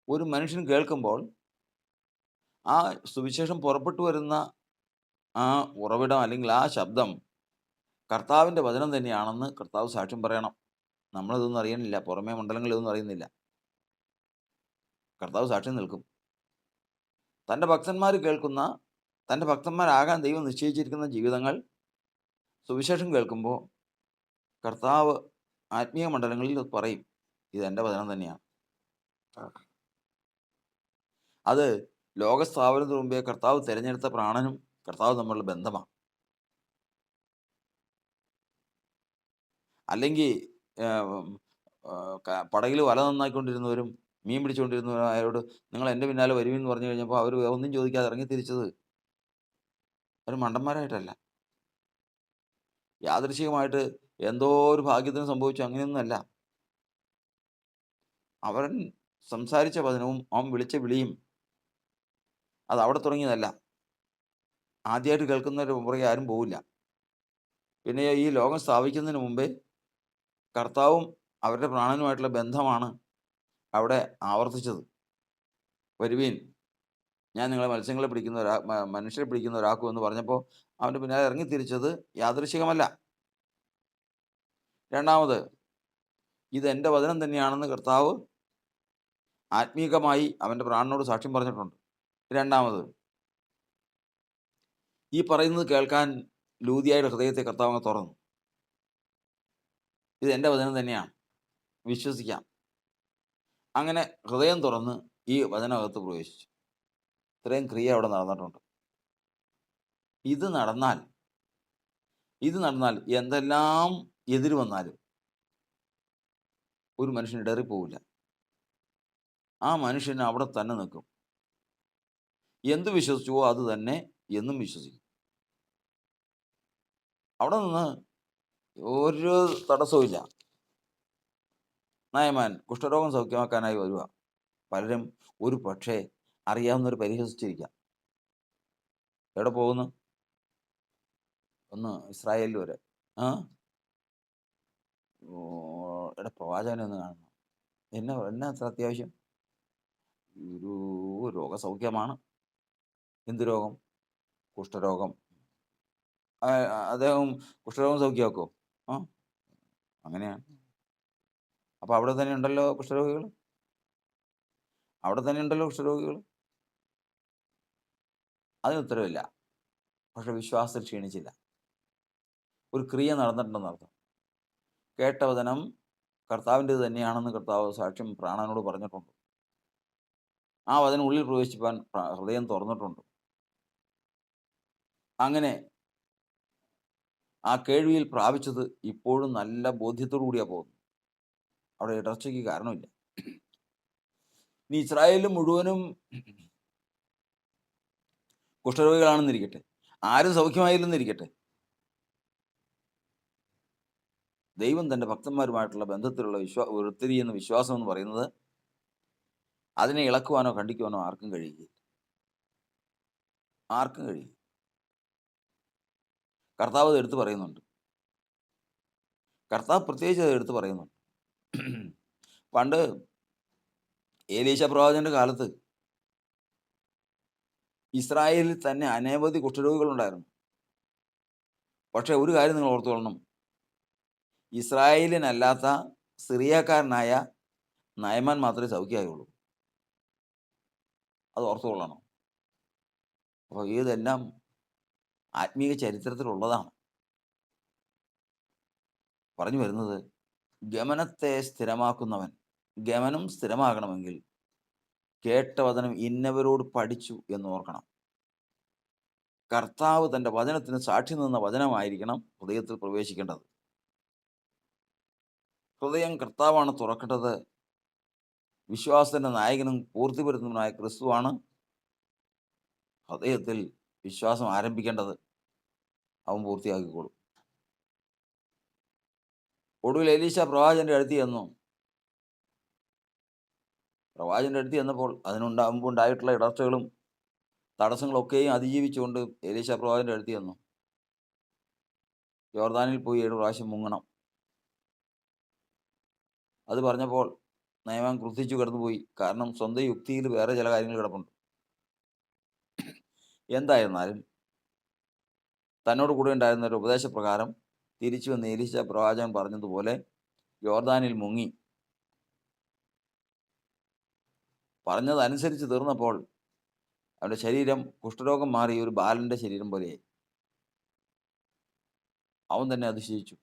Speaker 1: ഒരു മനുഷ്യൻ കേൾക്കുമ്പോൾ, ആ സുവിശേഷം പുറപ്പെട്ടു വരുന്ന ആ ഉറവിടം അല്ലെങ്കിൽ ആ ശബ്ദം കർത്താവിൻ്റെ വചനം തന്നെയാണെന്ന് കർത്താവ് സാക്ഷ്യം പറയണം. നമ്മളിതൊന്നും അറിയണില്ല. പുറമേ മണ്ഡലങ്ങളിൽ ഇതൊന്നും അറിയുന്നില്ല. കർത്താവ് സാക്ഷ്യം നിൽക്കും. തൻ്റെ ഭക്തന്മാർ കേൾക്കുന്ന, തൻ്റെ ഭക്തന്മാരാകാൻ ദൈവം നിശ്ചയിച്ചിരിക്കുന്ന ജീവിതങ്ങൾ സുവിശേഷം കേൾക്കുമ്പോൾ കർത്താവ് ആത്മീയ മണ്ഡലങ്ങളിൽ പറയും, ഇതെൻ്റെ വചനം തന്നെയാണ്. അത് ലോകസ്ഥാപനത്തിന് മുമ്പേ കർത്താവ് തിരഞ്ഞെടുത്ത പ്രാണനും കർത്താവ് തമ്മിലുള്ള ബന്ധമാണ്. അല്ലെങ്കിൽ പടകിൽ വല നന്നായിക്കൊണ്ടിരുന്നവരും മീൻ പിടിച്ചുകൊണ്ടിരുന്നവരും അയാളോട് നിങ്ങൾ എൻ്റെ പിന്നാലെ വരുമെന്ന് പറഞ്ഞു കഴിഞ്ഞപ്പോൾ അവർ ഒന്നും ചോദിക്കാതെ ഇറങ്ങി തിരിച്ചത് അവർ മണ്ടന്മാരായിട്ടല്ല, യാദൃശികമായിട്ട് എന്തോ ഒരു ഭാഗ്യത്തിന് സംഭവിച്ചു, അങ്ങനെയൊന്നുമല്ല. അവൻ സംസാരിച്ച വചനവും അവൻ വിളിച്ച വിളിയും അത് അവിടെ തുടങ്ങിയതല്ല. ആദ്യമായിട്ട് കേൾക്കുന്നവരുടെ പുറകെ ആരും പോവില്ല. പിന്നെ ഈ ലോകം സ്ഥാപിക്കുന്നതിന് മുമ്പേ കർത്താവും അവരുടെ പ്രാണനുമായിട്ടുള്ള ബന്ധമാണ് അവിടെ ആവർത്തിച്ചത്. വരുവീൻ, ഞാൻ നിങ്ങളെ മത്സ്യങ്ങളെ മനുഷ്യരെ പിടിക്കുന്നവരാക്കും എന്ന് പറഞ്ഞപ്പോൾ അവൻ്റെ പിന്നാലെ ഇറങ്ങി തിരിച്ചത് യാദൃശികമല്ല. രണ്ടാമത്, ഇത് എൻ്റെ വചനം തന്നെയാണെന്ന് കർത്താവ് ആത്മീകമായി അവൻ്റെ പ്രാണനോട് സാക്ഷ്യം പറഞ്ഞിട്ടുണ്ട്. രണ്ടാമത്, ഈ പറയുന്നത് കേൾക്കാൻ ലൂദിയായുടെ ഹൃദയത്തെ കർത്താവ് അങ്ങ് തുറന്നു. ഇത് എൻ്റെ വചനം തന്നെയാണ്, വിശ്വസിക്കാം. അങ്ങനെ ഹൃദയം തുറന്ന് ഈ വചനകത്ത് പ്രവേശിച്ചു. ഇത്രയും ക്രിയ അവിടെ നടന്നിട്ടുണ്ട്. ഇത് നടന്നാൽ എന്തെല്ലാം എതിര് വന്നാലും ഒരു മനുഷ്യൻ ഇടറിപ്പോവില്ല. ആ മനുഷ്യൻ അവിടെ തന്നെ നിൽക്കും. എന്ത് വിശ്വസിച്ചുവോ അത് തന്നെ എന്നും വിശ്വസിക്കും. അവിടെ നിന്ന് ഒരു തടസ്സവും. നയമാൻ കുഷ്ഠരോഗം സൗഖ്യമാക്കാനായി വരുക. പലരും ഒരു പക്ഷേ അറിയാവുന്നവർ പരിഹസിച്ചിരിക്കാം. എവിടെ പോകുന്നു? ഒന്ന് ഇസ്രായേലിൽ വരെ. എവിടെ പ്രവാചകനെ ഒന്ന് കാണണം. എന്നാ അത്ര അത്യാവശ്യം? ഒരു രോഗസൗഖ്യമാണ്. എന്ത് രോഗം? കുഷ്ഠരോഗം. അദ്ദേഹം കുഷ്ഠരോഗം സൗഖ്യമാക്കോ? അങ്ങനെയാണ്. അപ്പോൾ അവിടെ തന്നെ ഉണ്ടല്ലോ കുഷ്ഠരോഗികൾ. അതിന് ഉത്തരവില്ല. പക്ഷെ വിശ്വാസത്തിൽ ക്ഷീണിച്ചില്ല. ഒരു ക്രിയ നടന്നിട്ടുണ്ടെന്നർത്ഥം. കേട്ട വചനം കർത്താവിൻ്റെത് തന്നെയാണെന്ന് കർത്താവ് സാക്ഷ്യം പ്രാണനോട് പറഞ്ഞിട്ടുണ്ട്. ആ വചനം ഉള്ളിൽ പ്രവേശിപ്പാൻ ഹൃദയം തുറന്നിട്ടുണ്ട്. അങ്ങനെ ആ കേൾവിയിൽ പ്രാപിച്ചത് ഇപ്പോഴും നല്ല ബോധ്യത്തോടു കൂടിയാണ് പോകുന്നത്. അവിടെ ഇടർച്ചയ്ക്ക് കാരണമില്ല. ഇനി ഇസ്രായേലിൽ മുഴുവനും കുഷ്ഠരോഗികളാണെന്നിരിക്കട്ടെ, ആരും സൗഖ്യമായില്ലെന്നിരിക്കട്ടെ, ദൈവം തൻ്റെ ഭക്തന്മാരുമായിട്ടുള്ള ബന്ധത്തിലുള്ള വൃത്തിരിയെന്ന വിശ്വാസം എന്ന് പറയുന്നത് അതിനെ ഇളക്കുവാനോ ഖണ്ഡിക്കുവാനോ ആർക്കും കഴിയില്ല. കർത്താവ് അത് എടുത്തു പറയുന്നുണ്ട്. കർത്താവ് പ്രത്യേകിച്ച് അത് എടുത്തു പറയുന്നുണ്ട്. പണ്ട് ഏലീശ പ്രവാചകന്റെ കാലത്ത് ഇസ്രായേലിൽ തന്നെ അനവധി കുഷ്ഠരോഗികളുണ്ടായിരുന്നു. പക്ഷെ ഒരു കാര്യം നിങ്ങൾ ഓർത്തുകൊള്ളണം, ഇസ്രായേലിനല്ലാത്ത സിറിയക്കാരനായ നയമാൻ മാത്രമേ സൗഖ്യമായുള്ളൂ. അത് ഓർത്തുകൊള്ളണം. അപ്പോൾ ഇതെല്ലാം ആത്മീയ ചരിത്രത്തിലുള്ളതാണ്. പറഞ്ഞു വരുന്നത്, ഗമനത്തെ സ്ഥിരമാക്കുന്നവൻ, ഗമനം സ്ഥിരമാകണമെങ്കിൽ കേട്ട വചനം ഇന്നവരോട് പഠിച്ചു എന്ന് ഓർക്കണം. കർത്താവ് തൻ്റെ വചനത്തിന് സാക്ഷി നിന്ന വചനമായിരിക്കണം ഹൃദയത്തിൽ പ്രവേശിക്കേണ്ടത്. ഹൃദയം കർത്താവാണ് തുറക്കേണ്ടത്. വിശ്വാസത്തിൻ്റെ നായകനും പൂർത്തിപ്പെടുത്തുന്നതിനായ ക്രിസ്തുവാണ് ഹൃദയത്തിൽ വിശ്വാസം ആരംഭിക്കേണ്ടത് അവൻ പൂർത്തിയാക്കിക്കോളും. ഒടുവിൽ എലീശ പ്രവാചകന്റെ അടുത്ത് ചെന്നു. പ്രവാചകന്റെ അടുത്ത് ചെന്നപ്പോൾ മുമ്പുണ്ടായിട്ടുള്ള ഇടർച്ചകളും തടസ്സങ്ങളൊക്കെയും അതിജീവിച്ചുകൊണ്ട് എലീശ പ്രവാചകന്റെ അടുത്ത് ചെന്നു. യോർദാനിൽ പോയി 7 പ്രാവശ്യം മുങ്ങണം. അത് പറഞ്ഞപ്പോൾ നയമാൻ ക്രുദ്ധിച്ചു കടന്നുപോയി. കാരണം സ്വന്തം യുക്തിയിൽ വേറെ ചില കാര്യങ്ങൾ കിടപ്പുണ്ട്. എന്തായിരുന്നാലും തന്നോട് കൂടെ ഉണ്ടായിരുന്ന ഒരു ഉപദേശപ്രകാരം തിരിച്ചു വന്ന് എലീശ പ്രവാചകൻ പറഞ്ഞതുപോലെ യോർദാനിൽ മുങ്ങി. പറഞ്ഞതനുസരിച്ച് തീർന്നപ്പോൾ അവൻ്റെ ശരീരം കുഷ്ഠരോഗം മാറി ഒരു ബാലന്റെ ശരീരം പോലെയായി. അവൻ തന്നെ അതിശയിച്ചു.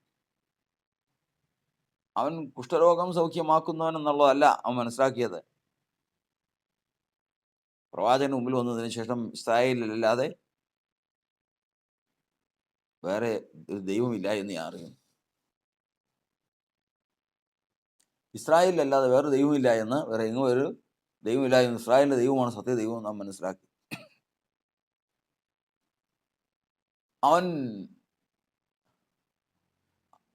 Speaker 1: അവൻ കുഷ്ഠരോഗം സൗഖ്യമാക്കുന്നവൻ എന്നുള്ളതല്ല അവൻ മനസ്സിലാക്കിയത്. പ്രവാചകന് മുമ്പിൽ വന്നതിന് ശേഷം ഇസ്രായേലിലല്ലാതെ വേറെ ഒരു ദൈവമില്ല എന്ന് ഞാൻ അറിയുന്നു. ഇസ്രായേലിലല്ലാതെ വേറെ ദൈവമില്ല എന്ന്, വേറെ എങ്ങും ഒരു ദൈവമില്ല എന്ന്, ഇസ്രായേലിന്റെ ദൈവമാണ് സത്യ ദൈവം നാം മനസ്സിലാക്കി. അവൻ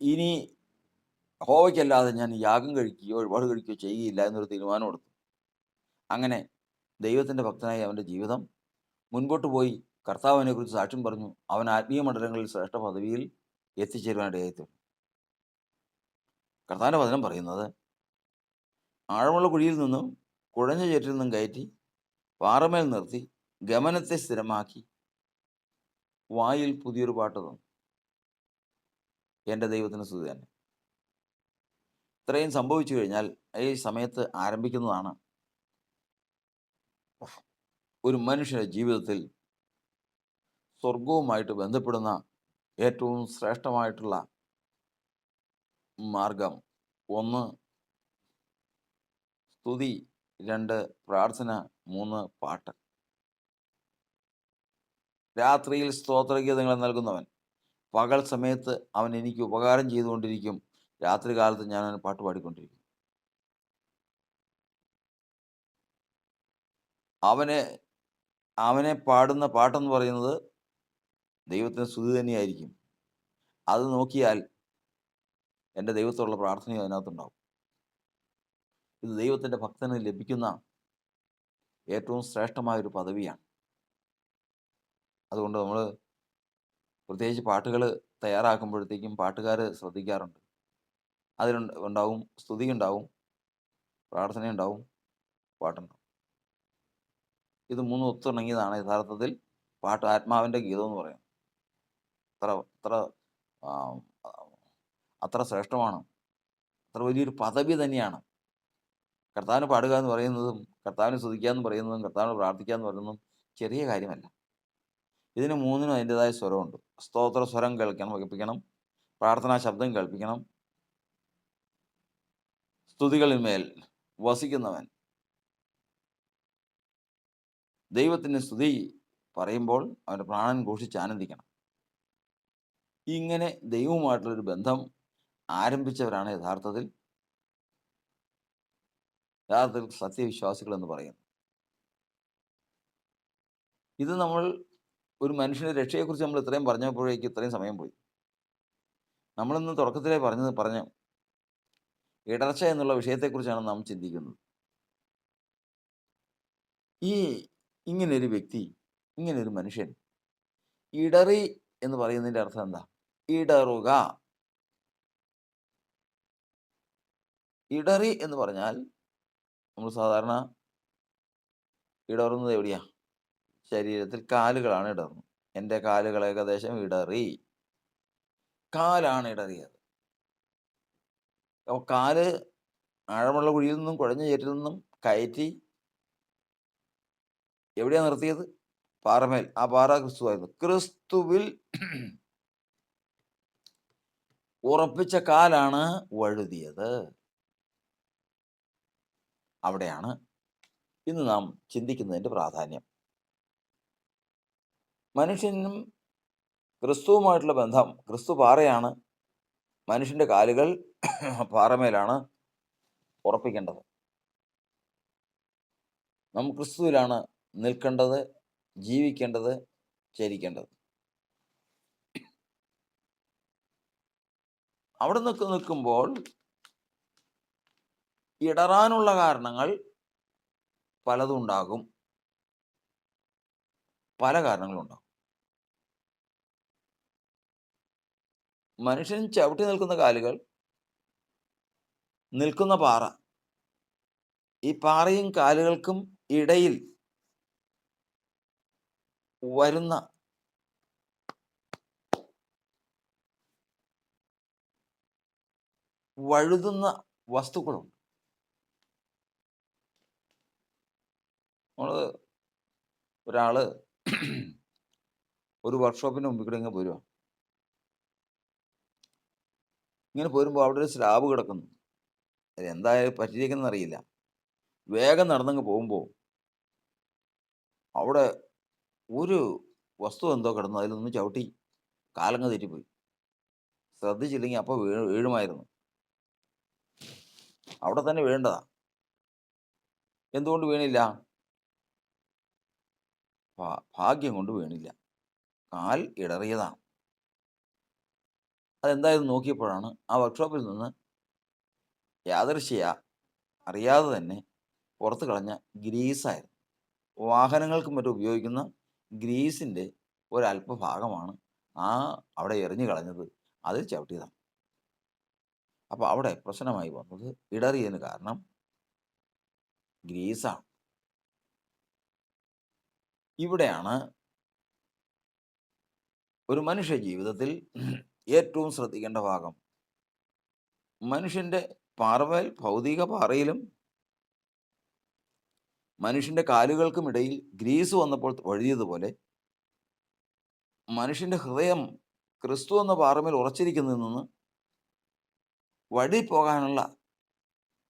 Speaker 1: ഇനി യഹോവയ്ക്കല്ലാതെ ഞാൻ യാഗം കഴിക്കുകയോ ഒരുപാട് കഴിക്കുകയോ ചെയ്യുകയില്ല എന്നൊരു തീരുമാനം എടുത്തു. അങ്ങനെ ദൈവത്തിൻ്റെ ഭക്തനായി അവൻ്റെ ജീവിതം മുൻപോട്ട് പോയി. കർത്താവിനെ കുറിച്ച് സാക്ഷ്യം പറഞ്ഞു. അവൻ ആത്മീയ മണ്ഡലങ്ങളിൽ ശ്രേഷ്ഠ പദവിയിൽ എത്തിച്ചേരുവാനിടയായിത്തീർന്നു. കർത്താവിൻ്റെ വചനം പറയുന്നത്, ആഴമുള്ള കുഴിയിൽ നിന്നും കുഴഞ്ഞ ചേറ്റിൽ നിന്നും കയറ്റി പാറമേൽ നിർത്തി ഗമനത്തെ സ്ഥിരമാക്കി വായിൽ പുതിയൊരു പാട്ട് തന്നു. എൻ്റെ ദൈവത്തിന് സ്തുതി തന്നെ. ഇത്രയും സംഭവിച്ചു കഴിഞ്ഞാൽ ഈ സമയത്ത് ആരംഭിക്കുന്നതാണ് ഒരു മനുഷ്യൻ്റെ ജീവിതത്തിൽ സ്വർഗവുമായിട്ട് ബന്ധപ്പെടുന്ന ഏറ്റവും ശ്രേഷ്ഠമായിട്ടുള്ള മാർഗം. 1 സ്തുതി, 2 പ്രാർത്ഥന, 3 പാട്ട്. രാത്രിയിൽ സ്തോത്രഗീതങ്ങൾ നൽകുന്നവൻ പകൽ സമയത്ത് അവൻ എനിക്ക് ഉപകാരം ചെയ്തുകൊണ്ടിരിക്കും. രാത്രി കാലത്ത് ഞാൻ അവന് പാട്ട് പാടിക്കൊണ്ടിരിക്കും. അവനെ പാടുന്ന പാട്ടെന്ന് പറയുന്നത് ദൈവത്തിന് സ്തുതി തന്നെയായിരിക്കും. അത് നോക്കിയാൽ എൻ്റെ ദൈവത്തോടുള്ള പ്രാർത്ഥനയും അതിനകത്തുണ്ടാവും. ഇത് ദൈവത്തിൻ്റെ ഭക്തന് ലഭിക്കുന്ന ഏറ്റവും ശ്രേഷ്ഠമായൊരു പദവിയാണ്. അതുകൊണ്ട് നമ്മൾ പ്രത്യേകിച്ച് പാട്ടുകൾ തയ്യാറാക്കുമ്പോഴത്തേക്കും പാട്ടുകാർ ശ്രദ്ധിക്കാറുണ്ട്. ഉണ്ടാവും സ്തുതി ഉണ്ടാവും, പ്രാർത്ഥനയുണ്ടാവും, പാട്ടുണ്ടാവും. ഇത് 3 ഒത്തിണങ്ങിയതാണ് യഥാർത്ഥത്തിൽ പാട്ട്, ആത്മാവിൻ്റെ ഗീതം എന്ന് പറയുന്നത്. അത്ര ശ്രേഷ്ഠമാണ്. അത്ര വലിയൊരു പദവി തന്നെയാണ്. കർത്താവിന് പാടുക എന്ന് പറയുന്നതും കർത്താവിനെ സ്തുതിക്കുക എന്ന് പറയുന്നതും കർത്താവിനെ പ്രാർത്ഥിക്കുക എന്ന് പറയുന്നതും ചെറിയ കാര്യമല്ല. ഇതിന് 3നും അതിൻ്റെതായ സ്വരമുണ്ട്. സ്തോത്ര സ്വരം കേൾപ്പിക്കണം, പ്രാർത്ഥനാ ശബ്ദം കേൾപ്പിക്കണം. സ്തുതികളിന്മേൽ വസിക്കുന്നവൻ ദൈവത്തിന് സ്തുതി പറയുമ്പോൾ അവൻ്റെ പ്രാണൻ ഘോഷിച്ച് ആനന്ദിക്കണം. ഇങ്ങനെ ദൈവവുമായിട്ടുള്ളൊരു ബന്ധം ആരംഭിച്ചവരാണ് യഥാർത്ഥത്തിൽ സത്യവിശ്വാസികൾ എന്ന് പറയുന്നത്. ഇത് നമ്മൾ ഒരു മനുഷ്യൻ്റെ രക്ഷയെക്കുറിച്ച് നമ്മൾ ഇത്രയും പറഞ്ഞപ്പോഴേക്ക് ഇത്രയും സമയം പോയി. നമ്മളിന്ന് തുടക്കത്തിലേ പറഞ്ഞ ഇടർച്ച എന്നുള്ള വിഷയത്തെക്കുറിച്ചാണ് നാം ചിന്തിക്കുന്നത്. ഇങ്ങനൊരു വ്യക്തി, ഇങ്ങനൊരു മനുഷ്യൻ ഇടറി എന്ന് പറയുന്നതിൻ്റെ അർത്ഥം എന്താ? ഇടറുക. ഇടറി എന്ന് പറഞ്ഞാൽ നമ്മൾ സാധാരണ ഇടറുന്നത് എവിടെയാ? ശരീരത്തിൽ കാലുകളാണ് ഇടറുന്നത്. എൻ്റെ കാലുകൾ ഏകദേശം ഇടറി. കാലാണ് ഇടറിയത്. അപ്പോൾ കാല് ആഴമുള്ള കുഴിയിൽ നിന്നും കുഴഞ്ഞ ചേറ്റിൽ നിന്നും കയറ്റി എവിടെയാണ് നിർത്തിയത്? പാറമേൽ. ആ പാറ ക്രിസ്തുവായിരുന്നു. ക്രിസ്തുവിൽ ഉറപ്പിച്ച കാലാണ് വഴുതിയത്. അവിടെയാണ് ഇന്ന് നാം ചിന്തിക്കുന്നതിൻ്റെ പ്രാധാന്യം. മനുഷ്യനും ക്രിസ്തുവുമായിട്ടുള്ള ബന്ധം, ക്രിസ്തു പാറയാണ്. മനുഷ്യൻ്റെ കാലുകൾ പാറമേലാണ് ഉറപ്പിക്കേണ്ടത്. നാം ക്രിസ്തുവിലാണ് നിൽക്കേണ്ടത്, ജീവിക്കേണ്ടത്, ചരിക്കേണ്ടത്. അവിടെ നിൽക്കുമ്പോൾ ഇടറാനുള്ള കാരണങ്ങൾ പലതും ഉണ്ടാകും. പല കാരണങ്ങളുണ്ടാകും. മനുഷ്യൻ ചവിട്ടി നിൽക്കുന്ന കാലുകൾ, നിൽക്കുന്ന പാറ, ഈ പാറയും കാലുകൾക്കും ഇടയിൽ വരുന്ന വഴുതുന്ന വസ്തുക്കളുണ്ട്. നമ്മൾ ഒരാള് ഒരു വർക്ക്ഷോപ്പിന് മുമ്പിൽ കൂടെ ഇങ്ങനെ പോരുക. ഇങ്ങനെ പോരുമ്പോൾ അവിടെ ഒരു സ്ലാബ് കിടക്കുന്നു. എന്തായാലും പറ്റിയിരിക്കുന്നത് അറിയില്ല. വേഗം നടന്നങ്ങ് പോകുമ്പോൾ അവിടെ ഒരു വസ്തു എന്തോ കിടന്നു, അതിലൊന്ന് ചവിട്ടി കാലങ്ങ് തെറ്റിപ്പോയി. ശ്രദ്ധിച്ചില്ലെങ്കിൽ അപ്പോൾ വീഴുമായിരുന്നു. അവിടെ തന്നെ വീഴേണ്ടതാ. എന്തുകൊണ്ട് വീണില്ല? ഭാഗ്യം കൊണ്ട് വീണില്ല. കാൽ ഇടറിയതാണ്. അതെന്തായാലും നോക്കിയപ്പോഴാണ് ആ വർക്ക്ഷോപ്പിൽ നിന്ന് യാദൃശ്ചിയാ അറിയാതെ തന്നെ പുറത്ത് കളഞ്ഞ ഗ്രീസായിരുന്നു. വാഹനങ്ങൾക്കും മറ്റും ഉപയോഗിക്കുന്ന ഗ്രീസിൻ്റെ ഒരല്പഭാഗമാണ് അവിടെ എറിഞ്ഞു കളഞ്ഞത്. അതിൽ ചവിട്ടിയതാണ്. അപ്പോൾ അവിടെ പ്രശ്നമായി വന്നത് ഇടറിയതിന് കാരണം ഗ്രീസാണ്. ഇവിടെയാണ് ഒരു മനുഷ്യ ജീവിതത്തിൽ ഏറ്റവും ശ്രദ്ധിക്കേണ്ട ഭാഗം. മനുഷ്യൻ്റെ പാറമേൽ, ഭൗതിക പാറയിലും മനുഷ്യൻ്റെ കാലുകൾക്കും ഇടയിൽ ഗ്രീസ് വന്നപ്പോൾ വഴുതിയതുപോലെ മനുഷ്യൻ്റെ ഹൃദയം ക്രിസ്തു എന്ന പാറമേൽ ഉറച്ചിരിക്കുന്നതിൽ നിന്ന് വഴിപോകാനുള്ള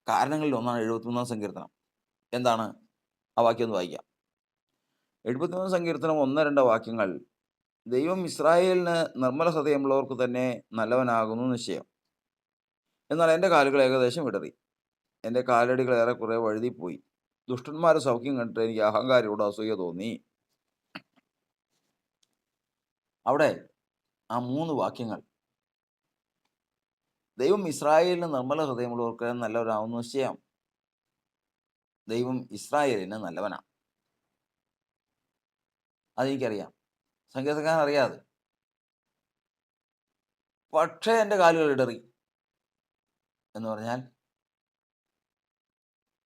Speaker 1: കാരണങ്ങളിൽ ഒന്നാണ് 73-ാം സങ്കീർത്തനം. എന്താണ് ആ വാക്യം? ഒന്ന് വായിക്കാം. 73-ാം സങ്കീർത്തനം 1-2 വാക്യങ്ങൾ. ദൈവം ഇസ്രായേലിന് നിർമ്മല ഹൃദയമുള്ളവർക്ക് തന്നെ നല്ലവനാകുന്നു നിശ്ചയം. എന്നാൽ എൻ്റെ കാലുകൾ ഏകദേശം ഇടറി, എൻ്റെ കാലടികൾ ഏറെക്കുറെ വഴുതിപ്പോയി. ദുഷ്ടന്മാരുടെ സൗഖ്യം കണ്ടിട്ട് എനിക്ക് അഹങ്കാരിയോട് അസൂയ തോന്നി. അവിടെ ആ 3 വാക്യങ്ങൾ, ദൈവം ഇസ്രായേലിന് നിർമ്മല ഹൃദയമുള്ളവർക്ക് നല്ലവനാകുന്നു നിശ്ചയം. ദൈവം ഇസ്രായേലിന് നല്ലവനാണ്. അതെനിക്കറിയാം, സങ്കീർത്തനക്കാരൻ അറിയാതെ. പക്ഷേ എൻ്റെ കാലുകൾ ഇടറി എന്ന് പറഞ്ഞാൽ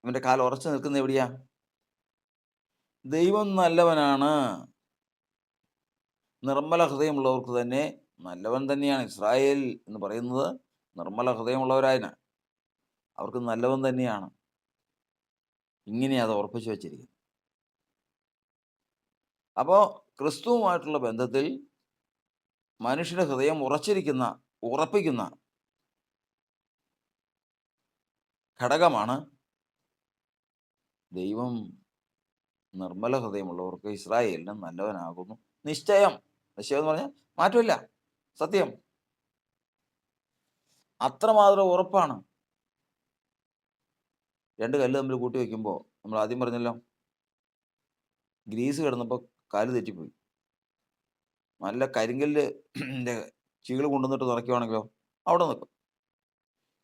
Speaker 1: ഇവൻ്റെ കാൽ ഉറച്ചു നിൽക്കുന്ന എവിടെയാ? ദൈവം നല്ലവനാണ്. നിർമ്മല ഹൃദയമുള്ളവർക്ക് തന്നെ നല്ലവൻ തന്നെയാണ്. ഇസ്രായേൽ എന്ന് പറയുന്നത് നിർമ്മല ഹൃദയമുള്ളവരായതിന് അവർക്ക് നല്ലവൻ തന്നെയാണ്. ഇങ്ങനെയാണ് അത് ഉറപ്പിച്ചു വച്ചിരിക്കുന്നത്. അപ്പോൾ ക്രിസ്തുവുമായിട്ടുള്ള ബന്ധത്തിൽ മനുഷ്യന്റെ ഹൃദയം ഉറപ്പിക്കുന്ന ഘടകമാണ് ദൈവം നിർമ്മല ഹൃദയമുള്ളവർക്ക് ഇസ്രായേലിന് നല്ലവനാകുന്നു നിശ്ചയം. നിശ്ചയം എന്ന് പറഞ്ഞാൽ മാറ്റമില്ല, സത്യം. അത്രമാത്രം ഉറപ്പാണ്. 2 കല്ല് തമ്മിൽ കൂട്ടി വയ്ക്കുമ്പോൾ നമ്മൾ ആദ്യം പറഞ്ഞല്ലോ, ഗ്രീസ് കിടന്നപ്പോൾ കാല് തെറ്റിപ്പോയി. നല്ല കരിങ്കല്ല് ചീള് കൊണ്ടുവന്നിട്ട് തുറയ്ക്കുവാണെങ്കിലോ അവിടെ നിൽക്കും.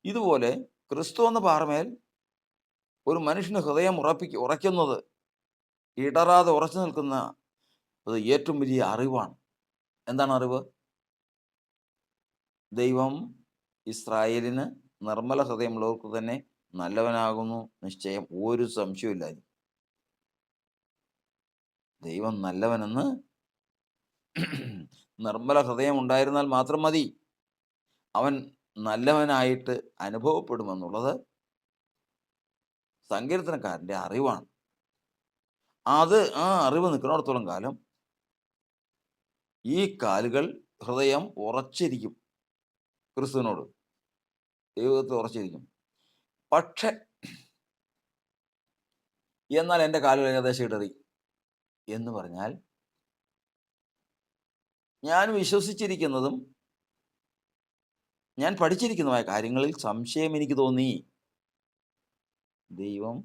Speaker 1: ഇതുപോലെ ക്രിസ്തു എന്ന പാറമേൽ ഒരു മനുഷ്യന് ഹൃദയം ഉറയ്ക്കുന്നത്, ഇടറാതെ ഉറച്ചു നിൽക്കുന്ന അത് ഏറ്റവും വലിയ അറിവാണ്. എന്താണ് അറിവ്? ദൈവം ഇസ്രായേലിന് നിർമ്മല ഹൃദയമുള്ളവർക്ക് തന്നെ നല്ലവനാകുന്നു നിശ്ചയം. ഒരു സംശയമില്ല. ദൈവം നല്ലവനെന്ന് നിർമ്മല ഹൃദയം ഉണ്ടായിരുന്നാൽ മാത്രം മതി. അവൻ നല്ലവനായിട്ട് അനുഭവപ്പെടുമെന്നുള്ളത് സങ്കീർത്തനക്കാരൻ്റെ അറിവാണ്. ആ അറിവ് നിൽക്കുന്നിടത്തോളം കാലം ഈ കാലുകൾ, ഹൃദയം ഉറച്ചിരിക്കും. ക്രിസ്തുവിനോട്, ദൈവത്തിൽ ഉറച്ചിരിക്കും. പക്ഷെ എന്നാൽ എൻ്റെ കാലുകൾ ഏകദേശം ഇടറി എന്ന് പറഞ്ഞാൽ ഞാൻ വിശ്വസിച്ചിരിക്കുന്നതും ഞാൻ പഠിച്ചിരിക്കുന്നതുമായ കാര്യങ്ങളിൽ സംശയം എനിക്ക് തോന്നി. ദൈവം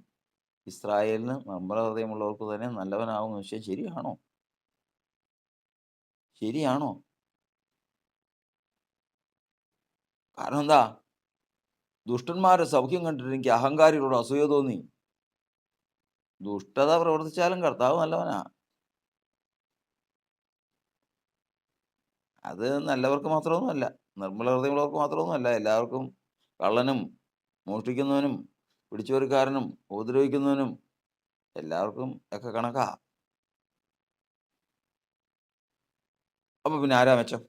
Speaker 1: ഇസ്രായേലിന് നിർമ്മല ഹൃദയമുള്ളവർക്ക് തന്നെ നല്ലവനാകുന്ന വിഷയം ശരിയാണോ? ശരിയാണോ? കാരണം എന്താ? ദുഷ്ടന്മാരെ സൗഖ്യം കണ്ടിട്ട് എനിക്ക് അഹങ്കാരികളോട് അസൂയ തോന്നി. ദുഷ്ടത പ്രവർത്തിച്ചാലും കർത്താവ് നല്ലവനാ. അത് നല്ലവർക്ക് മാത്രമൊന്നുമല്ല. നിർമ്മല ഹൃദയമുള്ളവർക്ക് മാത്രമൊന്നുമല്ല. എല്ലാവർക്കും കള്ളനും, മോഷ്ടിക്കുന്നവനും, പിടിച്ചുപറിക്കാരനും, ഉപദ്രവിക്കുന്നവനും എല്ലാവർക്കും ഒക്കെ കണക്കാ. അപ്പൊ പിന്നെ ആരാ മെച്ചം?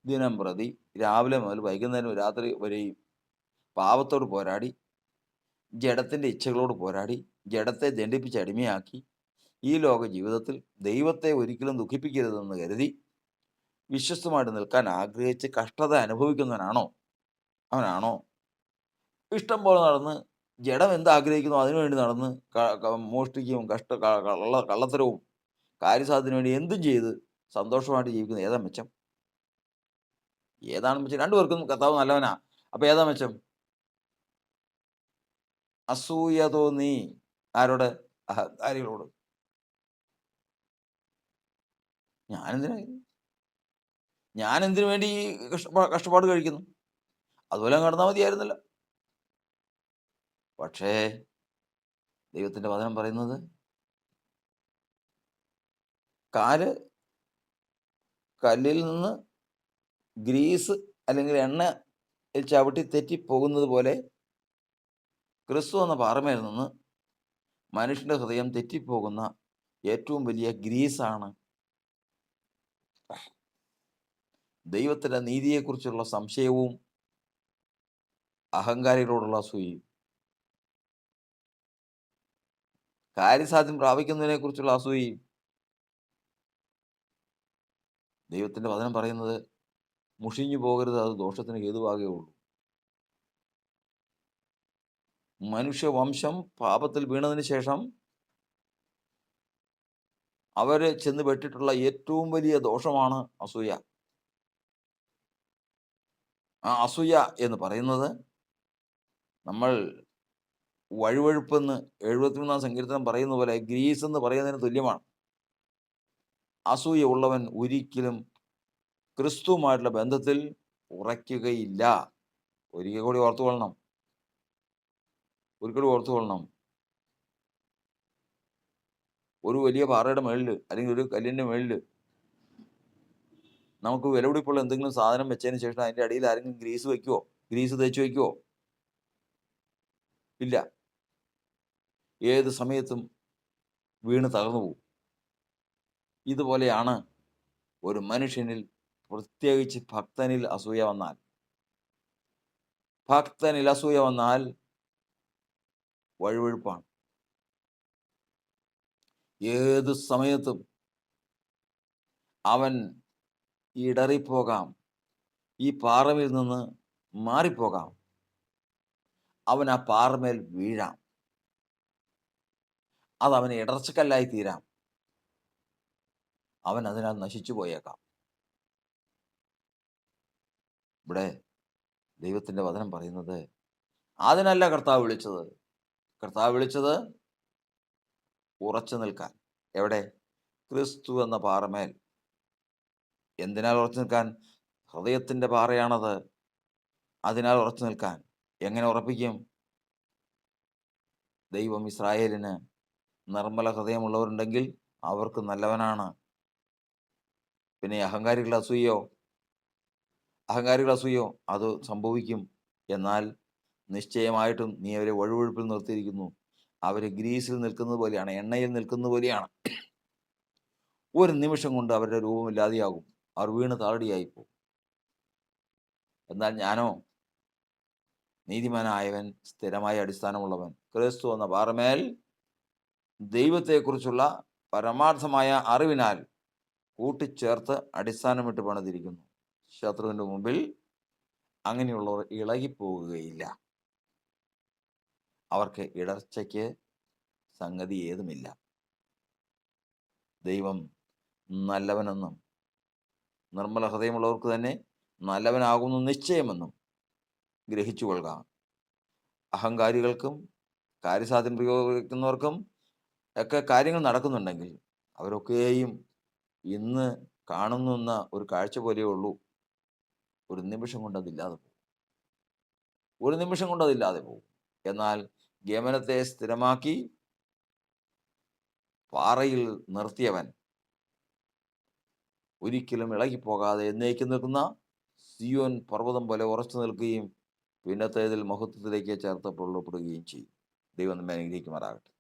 Speaker 1: ദിനം പ്രതി രാവിലെ മുതൽ വൈകുന്നേരം രാത്രി വരെയും പാപത്തോട് പോരാടി, ജഡത്തിന്റെ ഇച്ഛകളോട് പോരാടി, ജഡത്തെ ദണ്ഡിപ്പിച്ച് അടിമയാക്കി, ഈ ലോക ജീവിതത്തിൽ ദൈവത്തെ ഒരിക്കലും ദുഃഖിപ്പിക്കരുതെന്ന് കരുതി വിശ്വസ്തമായിട്ട് നിൽക്കാൻ ആഗ്രഹിച്ച് കഷ്ടത അനുഭവിക്കുന്നവനാണോ അവനാണോ? ഇഷ്ടം പോലെ നടന്ന് ജഡം എന്താഗ്രഹിക്കുന്നു അതിനുവേണ്ടി നടന്ന് മോഷ്ടിക്കുകയും കള്ളത്തരവും കാര്യസാധനത്തിന് വേണ്ടി എന്തും ചെയ്ത് സന്തോഷമായിട്ട് ജീവിക്കുന്ന ഏതാ മെച്ചം? ഏതാണ് മെച്ചം? രണ്ടുപേർക്കും കർത്താവ് നല്ലവനാ. അപ്പൊ ഏതാ മെച്ചം? അസൂയ തോന്നി ആരോട്? അഹങ്കാരികളോട്. ഞാനെന്തിനാ ഞാനെന്തിനു വേണ്ടി ഈ കഷ്ടപ്പാട് കഴിക്കുന്നു? അതുപോലെ നടന്നാൽ മതിയായിരുന്നല്ലോ. പക്ഷേ ദൈവത്തിന്റെ വചനം പറയുന്നത്, കാല് കല്ലിൽ നിന്ന് ഗ്രീസ് അല്ലെങ്കിൽ എണ്ണ ചവിട്ടി തെറ്റിപ്പോകുന്നത് പോലെ ക്രിസ്തു എന്ന പാറമേൽ നിന്ന് മനുഷ്യന്റെ ഹൃദയം തെറ്റിപ്പോകുന്ന ഏറ്റവും വലിയ ഗ്രീസാണ് ദൈവത്തിന്റെ നീതിയെക്കുറിച്ചുള്ള സംശയവും അഹങ്കാരികളോടുള്ള അസൂയയും. കാര്യസാധ്യം പ്രാപിക്കുന്നതിനെ കുറിച്ചുള്ള അസൂയയും. ദൈവത്തിന്റെ വചനം പറയുന്നത്, മുഷിഞ്ഞു പോകരുത്, അത് ദോഷത്തിന് ഹേതുവാകുകയുള്ളൂ. മനുഷ്യവംശം പാപത്തിൽ വീണതിന് ശേഷം അവര് ചെന്ന് പെട്ടിട്ടുള്ള ഏറ്റവും വലിയ ദോഷമാണ് അസൂയ. ആ അസൂയ എന്ന് പറയുന്നത് നമ്മൾ വഴുവഴുപ്പെന്ന് 73-ാം സങ്കീർത്തനം പറയുന്ന പോലെ ഗ്രീസ് എന്ന് പറയുന്നതിന് തുല്യമാണ്. അസൂയ ഉള്ളവൻ ഒരിക്കലും ക്രിസ്തുവുമായിട്ടുള്ള ബന്ധത്തിൽ ഉറയ്ക്കുകയില്ല. ഒരിക്കൽ കൂടി ഓർത്തുകൊള്ളണം. ഒരു വലിയ പാറയുടെ മേളിൽ അല്ലെങ്കിൽ ഒരു കല്ലിന്റെ മേളിൽ നമുക്ക് വിലപിടിപ്പുള്ള എന്തെങ്കിലും സാധനം വെച്ചതിന് ശേഷം അതിന്റെ അടിയിൽ ആരെങ്കിലും ഗ്രീസ് തേച്ച് വയ്ക്കുവോ? ഇല്ല. ഏത് സമയത്തും വീണ് തകർന്നു പോകും. ഇതുപോലെയാണ് ഒരു മനുഷ്യനിൽ, പ്രത്യേകിച്ച് ഭക്തനിൽ അസൂയ വന്നാൽ വഴുവഴുപ്പാണ്. ഏത് സമയത്തും അവൻ ഇടറിപ്പോകാം, ഈ പാറമേൽ നിന്ന് മാറിപ്പോകാം, അവൻ ആ പാറമേൽ വീഴാം, അത് അവന് ഇടർച്ചക്കല്ലായി തീരാം, അവൻ അതിനാൽ നശിച്ചു പോയേക്കാം. ഇവിടെ ദൈവത്തിന്റെ വചനം പറയുന്നത് അതിനല്ല കർത്താവ് വിളിച്ചത് ഉറച്ചു നിൽക്കാൻ. എവിടെ? ക്രിസ്തു എന്ന പാറമേൽ. എന്തിനാൽ ഉറച്ചു നിൽക്കാൻ? ഹൃദയത്തിന്റെ പാറയാണത്. അതിനാൽ ഉറച്ചു നിൽക്കാൻ. എങ്ങനെ ഉറപ്പിക്കും? ദൈവം ഇസ്രായേലിന് നിർമ്മല ഹൃദയമുള്ളവരുണ്ടെങ്കിൽ അവർക്ക് നല്ലവനാണ്. പിന്നെ അഹങ്കാരികളുടെ അസൂയോ അത് സംഭവിക്കും. എന്നാൽ നിശ്ചയമായിട്ടും നീ അവരെ വഴുവഴുപ്പിൽ നിർത്തിയിരിക്കുന്നു. അവര് ഗ്രീസിൽ നിൽക്കുന്നത് പോലെയാണ്, എണ്ണയിൽ നിൽക്കുന്നത് പോലെയാണ്. ഒരു നിമിഷം കൊണ്ട് അവരുടെ രൂപമില്ലാതെയാകും. അവർ വീണ് താളടിയായിപ്പോകും. എന്നാൽ ഞാനോ, നീതിമാനായവൻ, സ്ഥിരമായ അടിസ്ഥാനമുള്ളവൻ, ക്രിസ്തു എന്ന പാറമേൽ ദൈവത്തെക്കുറിച്ചുള്ള പരമാർത്ഥമായ അറിവിനാൽ കൂട്ടിച്ചേർത്ത് അടിസ്ഥാനമിട്ട് പണിതിരിക്കുന്നു. ശത്രുവിന്റെ മുമ്പിൽ അങ്ങനെയുള്ളവർ ഇളകിപ്പോകുകയില്ല. അവർക്ക് ഇടർച്ചയ്ക്ക് സംഗതി ഏതുമില്ല. ദൈവം നല്ലവനെന്നും നിർമ്മല ഹൃദയമുള്ളവർക്ക് തന്നെ നല്ലവനാകുന്നു നിശ്ചയമെന്നും ഗ്രഹിച്ചു കൊള്ളുക. അഹങ്കാരികൾക്കും കാര്യസാധ്യം പ്രയോഗിക്കുന്നവർക്കും ഒക്കെ കാര്യങ്ങൾ നടക്കുന്നുണ്ടെങ്കിൽ അവരൊക്കെയും ഇന്ന് കാണുന്ന ഒരു കാഴ്ച പോലെയേ ഉള്ളൂ. ഒരു നിമിഷം കൊണ്ട് അതില്ലാതെ പോകും. ഒരു നിമിഷം കൊണ്ട് അതില്ലാതെ പോകും. എന്നാൽ ഗമനത്തെ സ്ഥിരമാക്കി പാറയിൽ നിർത്തിയവൻ ഒരിക്കലും ഇളകിപ്പോകാതെ എന്നേക്കും നിൽക്കുന്ന സിയോൻ പർവ്വതം പോലെ ഉറച്ചു നിൽക്കുകയും പിന്നത്തേതിൽ മഹത്വത്തിലേക്ക് ചേർത്തപ്പെടുകയും ചെയ്യും. ദൈവം നമ്മെ അനുഗ്രഹിക്കുമാറാകട്ടെ.